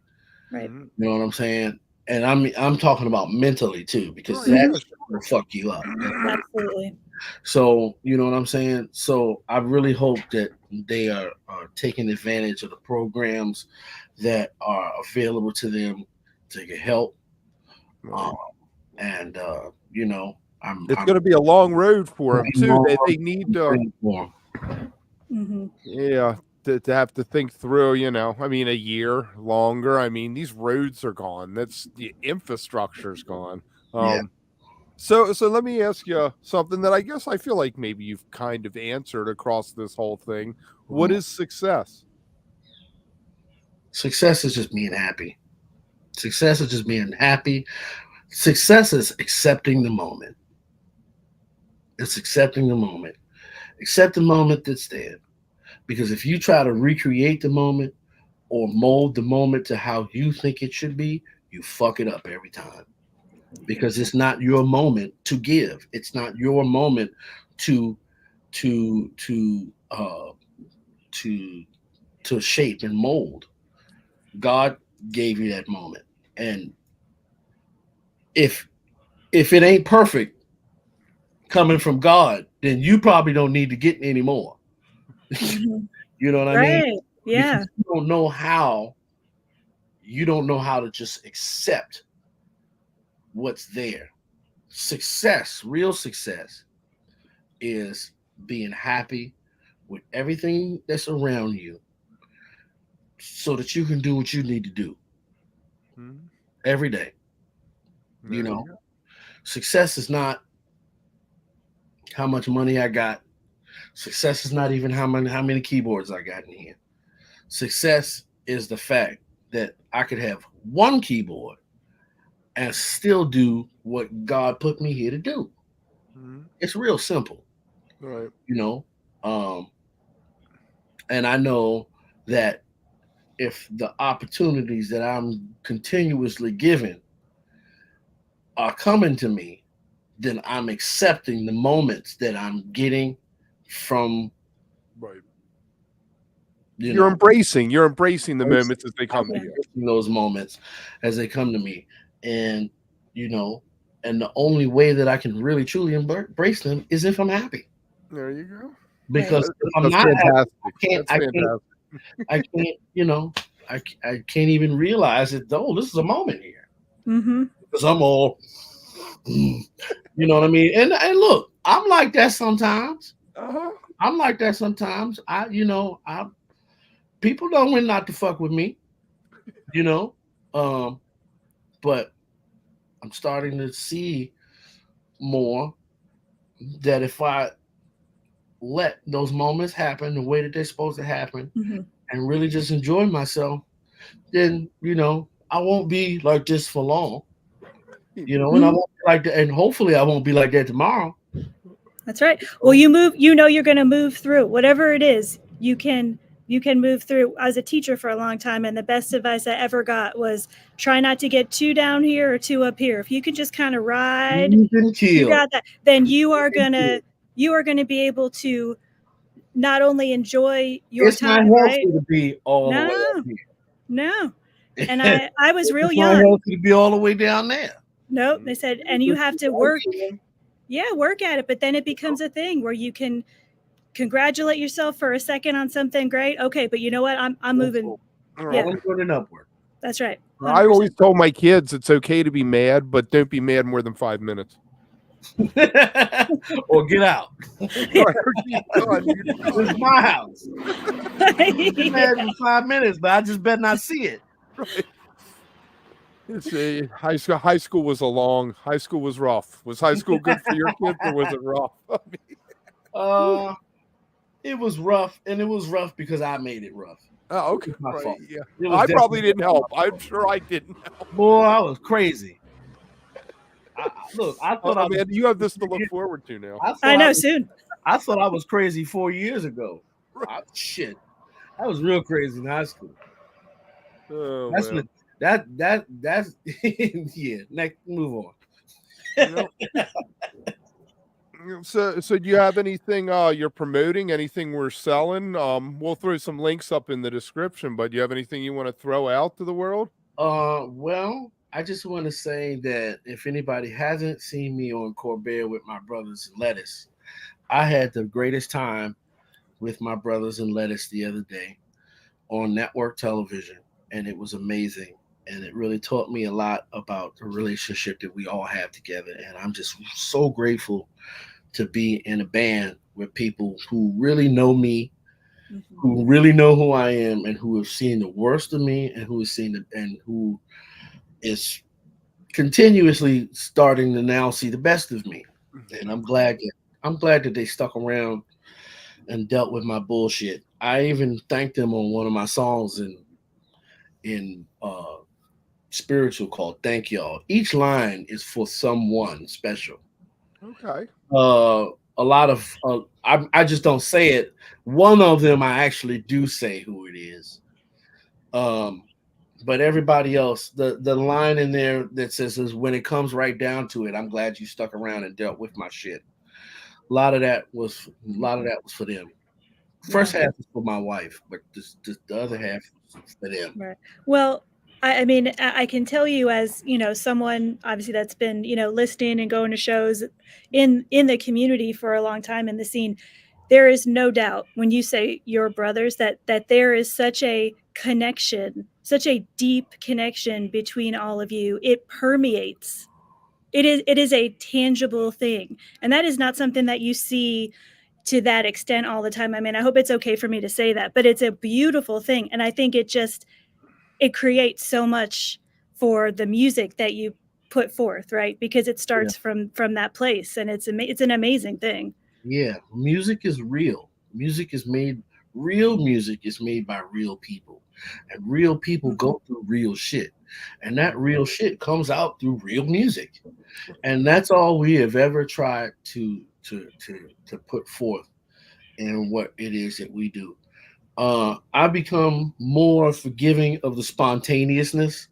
Right. You know what I'm saying? And I'm talking about mentally too, because Oh, yeah, that's gonna fuck you up. Absolutely. So you know what I'm saying? So I really hope that they are taking advantage of the programs that are available to them to get help. And it's going to be a long road for them too. They need to, yeah, to have to think through. I mean, a year longer. I mean, these roads are gone. That's the infrastructure's gone. Yeah. So let me ask you something that I guess I feel like maybe you've kind of answered across this whole thing. What is success? Success is just being happy. Success is just being happy. Success is accepting the moment. It's accepting the moment. Accept the moment that's there. Because if you try to recreate the moment or mold the moment to how you think it should be, you fuck it up every time. Because it's not your moment to give. It's not your moment to shape and mold. God gave you that moment. And if it ain't perfect coming from God, then you probably don't need to get any more. You know what I mean? Yeah. Because you don't know how to just accept what's there. Success, real success, is being happy with everything that's around you so that you can do what you need to do every day. Success is not how much money I got. Success is not even how many keyboards I got in here. Success is the fact that I could have one keyboard and still do what God put me here to do. It's real simple. Right. And I know that if the opportunities that I'm continuously given are coming to me, then I'm accepting the moments that I'm getting from. Right. You're embracing the moments as they come to you. Those moments as they come to me. And and the only way that I can really truly embrace them is if I'm happy. There you go. Because if I'm not happy, I can't even realize it. Oh, this is a moment here. Because I'm all, you know what I mean? And look, I'm like that sometimes. I'm like that sometimes. People don't win not to fuck with me, but I'm starting to see more that if I let those moments happen the way that they're supposed to happen and really just enjoy myself, then, I won't be like this for long, and I won't be like that, and hopefully I won't be like that tomorrow. That's right. Well, you're going to move through whatever it is. You can move through. I was a teacher for a long time, and the best advice I ever got was try not to get too down here or too up here. If you can just kind of ride, you got that, then you are gonna be able to not only enjoy your time, not right? To be all the way up here. No. And I was real young. young. Not healthy to be all the way down there. Nope. They said, and you have to work. Yeah, work at it. But then it becomes a thing where you can congratulate yourself for a second on something great. Okay, but you know what? I'm moving. Yeah, I'm going upward. That's right. 100%. I always told my kids it's okay to be mad, but don't be mad more than 5 minutes. or get out. Right, you're done, you're This done. is my house. I've been mad Yeah. in 5 minutes, but I just better not see it. Right. It's a high school was a long high school was rough. Was high school good for your kids or was it rough? I mean, Uh, it was rough, and it was rough because I made it rough. oh, okay. My Right, fault. yeah. It was I probably definitely didn't my help. I'm fault. sure I didn't help. Boy, I was crazy. Look, I thought Oh I was. man, you have this to look forward to now. I know, soon. I thought I was crazy 4 years ago. Right. Shit, I was real crazy in high school. Oh, That's man. what that's yeah. Next, move on. You know? So do you have anything you're promoting, anything we're selling? We'll throw some links up in the description, but do you have anything you want to throw out to the world? Well, I just want to say that if anybody hasn't seen me on Corbett with my brothers and lettuce, I had the greatest time with my brothers and lettuce the other day on network television, and it was amazing. And it really taught me a lot about the relationship that we all have together. And I'm just so grateful to be in a band with people who really know me, who really know who I am, and who have seen the worst of me, and who has seen it, and who is continuously starting to now see the best of me. And I'm glad that they stuck around and dealt with my bullshit. I even thanked them on one of my songs in spiritual called Thank Y'all. Each line is for someone special. Okay. A lot of I just don't say it. One of them I actually do say who it is. But everybody else, the line in there that says is when it comes right down to it, I'm glad you stuck around and dealt with my shit. A lot of that was for them. First half is for my wife, but the other half is for them. Right. Well, I mean, I can tell you as, someone obviously that's been, listening and going to shows in the community for a long time in the scene, there is no doubt when you say your brothers that there is such a connection, such a deep connection between all of you. It permeates. It is a tangible thing. And that is not something that you see to that extent all the time. I mean, I hope it's okay for me to say that, but it's a beautiful thing. And I think it creates so much for the music that you put forth, right? Because it starts from that place, and it's an amazing thing. Yeah, music is real. Real music is made by real people. And real people go through real shit. And that real shit comes out through real music. And that's all we have ever tried to put forth in what it is that we do. I become more forgiving of the spontaneousness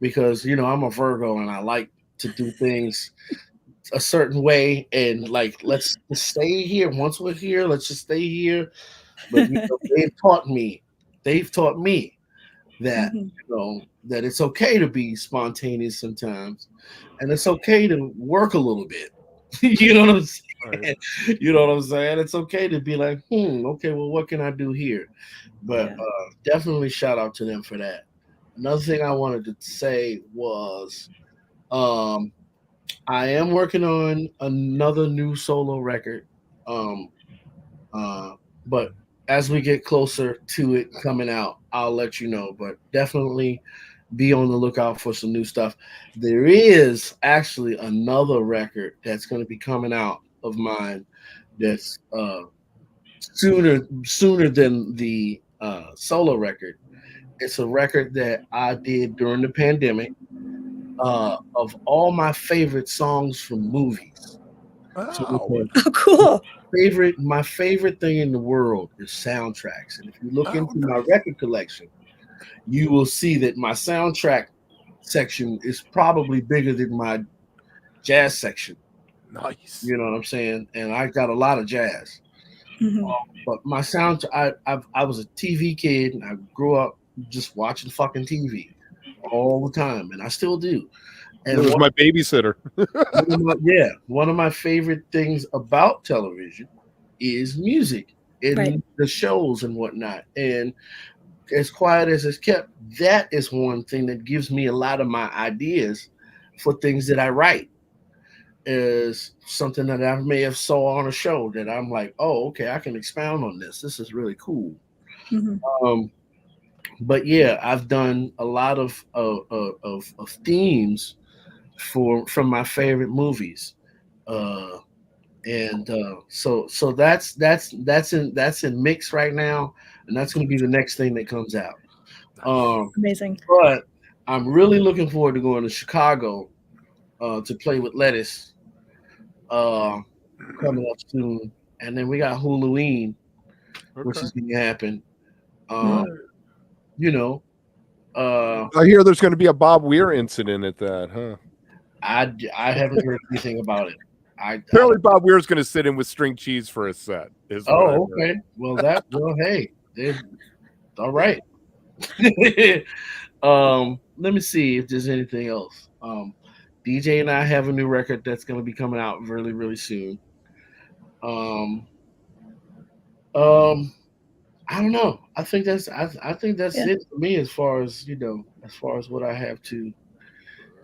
because I'm a Virgo and I like to do things a certain way, and like let's just stay here. Once we're here, let's just stay here. But they've taught me that that it's okay to be spontaneous sometimes, and it's okay to work a little bit. You know what I'm saying? Right. You know what I'm saying? It's okay to be like, okay, well, what can I do here? But definitely shout out to them for that. Another thing I wanted to say was I am working on another new solo record. But as we get closer to it coming out, I'll let you know. But definitely be on the lookout for some new stuff. There is actually another record that's going to be coming out of mine that's sooner than the solo record. It's a record that I did during the pandemic of all my favorite songs from movies. Wow. So cool. My favorite thing in the world is soundtracks. And if you look into my record collection, you will see that my soundtrack section is probably bigger than my jazz section. Nice. You know what I'm saying? And I got a lot of jazz. But my sound, I was a TV kid, and I grew up just watching fucking TV all the time, and I still do. And it was my babysitter. One of my favorite things about television is music and the shows and whatnot. And as quiet as it's kept, that is one thing that gives me a lot of my ideas for things that I write. is something that I may have saw on a show that I'm like, oh, okay, I can expound on this. This is really cool. Mhm. Um, but yeah, I've done a lot of themes from my favorite movies, uh, and so that's in mix right now, and that's going to be the next thing that comes out. Um, Amazing. but I'm really looking forward to going to Chicago to play with Lettuce uh, coming up soon, and then we got Halloween, which Okay. is going to happen. All Um, right. you know, uh, I hear there's going to be a Bob Weir incident at that, huh? I haven't heard anything about it. I Apparently, Bob Weir's going to sit in with string cheese for a set. Is what I oh, heard. okay. Well, hey, all right. Let me see if there's anything else. DJ and I have a new record that's going to be coming out really, really soon. Um, um, I don't know. I think that's Yeah. it for me as far as as far as what I have to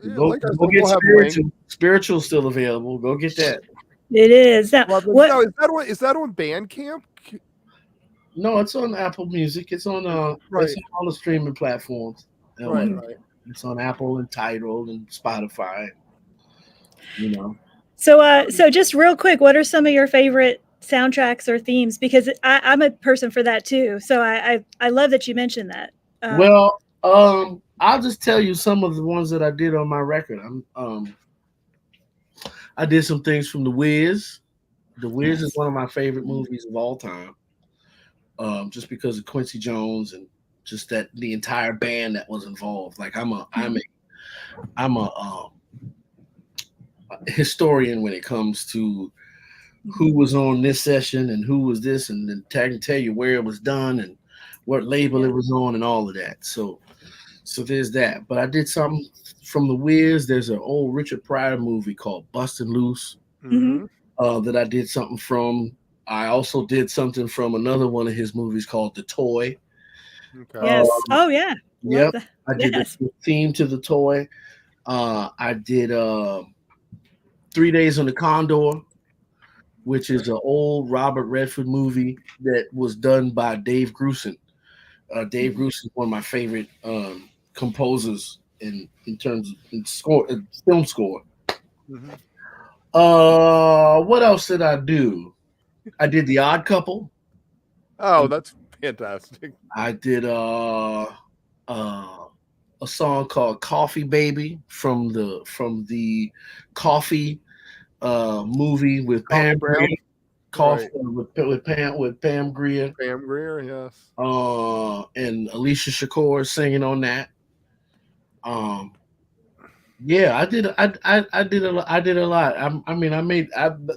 Yeah, go like I go said, get we'll have Wayne. spiritual. Spiritual's still available. Go get that. It is. Now, Well, what? no, is that on Bandcamp? No, it's on Apple Music. Right, It's on all the streaming platforms and right, Mhm. whatnot. right. It's on Apple and Tidal and Spotify. You know. So just real quick, what are some of your favorite soundtracks or themes? Because I'm a person for that too. So I love that you mentioned that. Well, I'll just tell you some of the ones that I did on my record. I did some things from The Wiz. The Wiz is Nice. one of my favorite movies of all time. Just because of Quincy Jones and just that the entire band that was involved. Like I'm a historian when it comes to who was on this session and who was this, and then tell you where it was done and what label Yeah. it was on and all of that. So there's that. But I did something from The Wiz. There's an old Richard Pryor movie called Bustin' Loose Hmm. that I did something from. I also did something from another one of his movies called The Toy. Okay. Yes. Um, Oh yeah. Love yep, that. I did Yes. the theme to The Toy. I did 3 Days on the Condor, which is an old Robert Redford movie that was done by Dave Grusin. Dave Mhm. Grusin is one of my favorite composers in terms of score, film score. Mhm. What else did I do? I did The Odd Couple. Oh, that's fantastic. I did a song called Coffee Baby from the Coffee movie with Coffee Pam Grier. Brown, Coffee right? with Pam Grier. Pam Grier, yes. And Alicia Shakur singing on that. Um, yeah, I did a lot. I mean,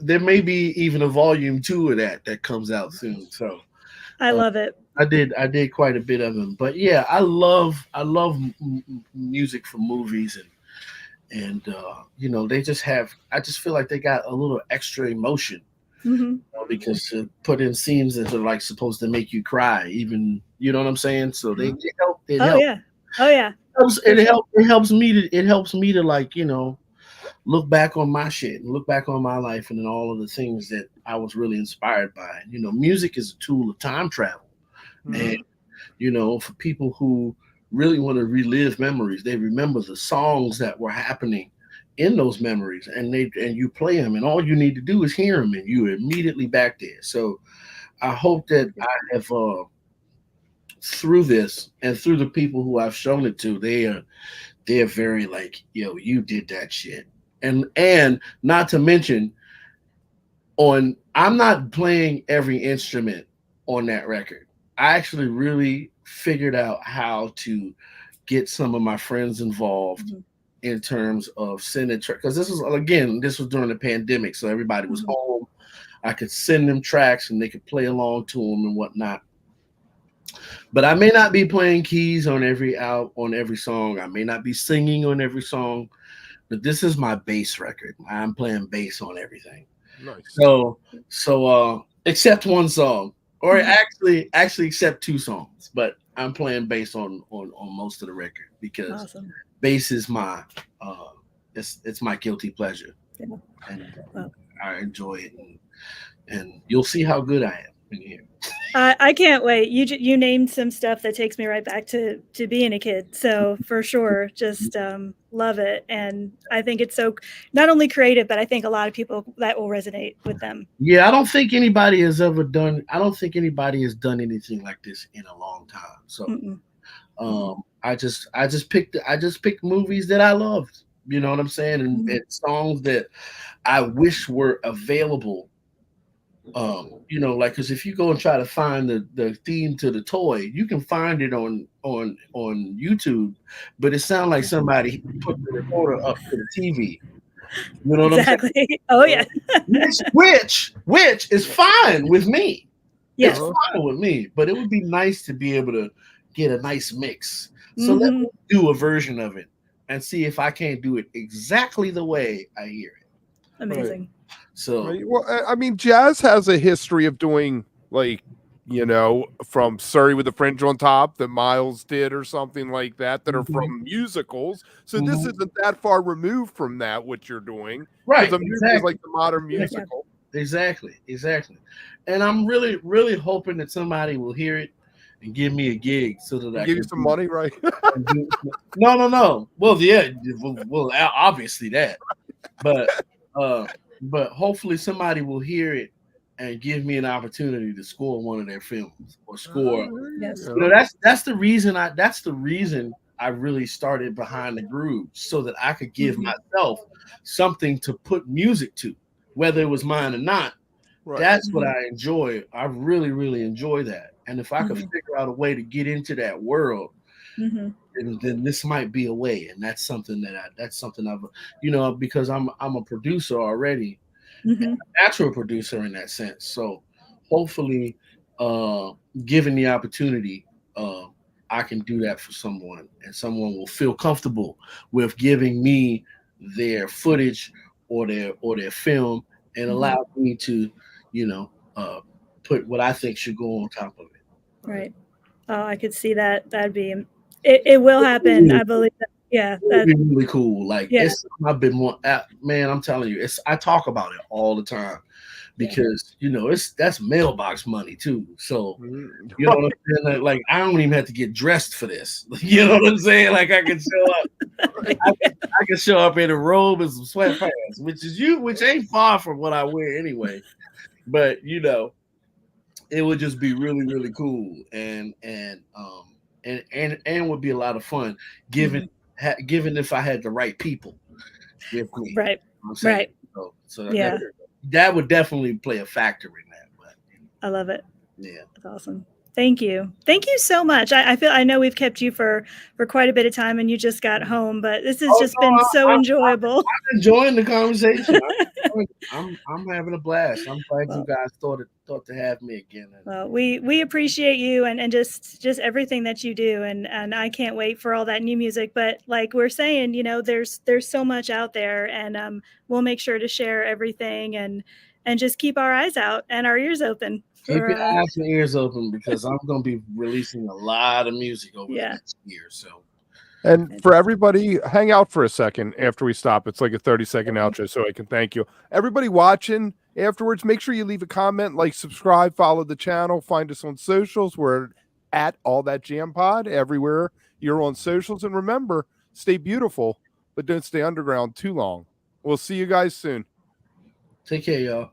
there may be even a volume 2 of that comes out soon. So I uh, love it. I did quite a bit of them. But yeah, I love music from movies and they just have. I just feel like they got a little extra emotion Hmm. because put in scenes that are like supposed to make you cry, even you know what I'm saying. So they help. It Oh helps. yeah. Oh yeah. Helps For sure. it helps me to like look back on my shit and look back on my life and then all of the things that I was really inspired by. Music is a tool of time travel, and Mhm. for people who really want to relive memories, they remember the songs that were happening in those memories, and you play them, and all you need to do is hear them, and you're immediately back there. So I hope that I have through this and through the people who I've shown it to, they're very like, yo, you did that shit. And not to mention I'm not playing every instrument on that record. I actually really figured out how to get some of my friends involved Mhm. in terms of sending tracks. Because this was during the pandemic, so everybody was Mhm. home. I could send them tracks and they could play along to them and whatnot. But I may not be playing keys on every song. I may not be singing on every song. But this is my bass record. I'm playing bass on everything. Nice. So except one song, or Mhm. actually except two songs. But I'm playing bass on most of the record because Awesome. bass is my it's my guilty pleasure. Yeah. And Well, I enjoy it, and you'll see how good I am in here. I can't wait. You named some stuff that takes me right back to being a kid. So for sure, just love it, and I think it's so not only creative, but I think a lot of people that will resonate with them. Yeah, I don't think anybody has ever done. I don't think anybody has done anything like this in a long time. So, Mm-mm. I just picked movies that I loved. You know what I'm saying, and songs that I wish were available. You know, like, because if you go and try to find the theme to the toy, you can find it on YouTube, but it sounds like somebody put the recorder up to the TV. You know what I'm saying? Exactly. Oh yeah. Which is fine with me. Yes. It's fine with me, but it would be nice to be able to get a nice mix. So let me do a version of it and see if I can't do it exactly the way I hear it. Amazing. Right. So, well, I mean, jazz has a history of doing, like, you know, from Surrey with the Fringe on Top that Miles did or something like that, that are from musicals. So this isn't that far removed from that, what you're doing. Right. Because exactly. Is like the modern musical. Exactly. And I'm really, really hoping that somebody will hear it and give me a gig so that I give can you some money, right? No. Well, yeah. Well, obviously that. But hopefully somebody will hear it and give me an opportunity to score one of their films or score. Yes. You know, that's the reason I really started Behind the Grooves, so that I could give myself something to put music to, whether it was mine or not. Right. That's what I enjoy. I really, really enjoy that. And if I could figure out a way to get into that world, then this might be a way. And that's something I've, you know, because I'm a producer already, a natural producer in that sense. So hopefully, given the opportunity, I can do that for someone, and someone will feel comfortable with giving me their footage or their film, and allow me to, you know, put what I think should go on top of it. Right. Oh, I could see that. That'd be it will happen. I believe that. Yeah, that'd be really cool. Like, I've been more, man, I'm telling you, I talk about it all the time, because you know, that's mailbox money too. So you know what I'm saying? Like, I don't even have to get dressed for this. You know what I'm saying? Like, I can show up. I can show up in a robe and some sweatpants, which ain't far from what I wear anyway. But you know, it would just be really, really cool, and would be a lot of fun, given if I had the right people with me. Right. Right. So that would definitely play a factor in that. But I love it. Yeah. That's awesome. Thank you so much. I know we've kept you for quite a bit of time, and you just got home, but this has just been so enjoyable. I'm enjoying the conversation. I'm having a blast. I'm glad you guys thought to have me again. Well, we appreciate you and just everything that you do, and I can't wait for all that new music. But like we're saying, you know, there's so much out there, and we'll make sure to share everything and just keep our eyes out and our ears open. Keep your eyes and ears open, because I'm going to be releasing a lot of music over the next year. So, and for everybody, hang out for a second after we stop. It's like a 30-second outro, so I can thank you. Everybody watching afterwards, make sure you leave a comment, like, subscribe, follow the channel, find us on socials. We're at All That Jam Pod everywhere you're on socials. And remember, stay beautiful, but don't stay underground too long. We'll see you guys soon. Take care, y'all.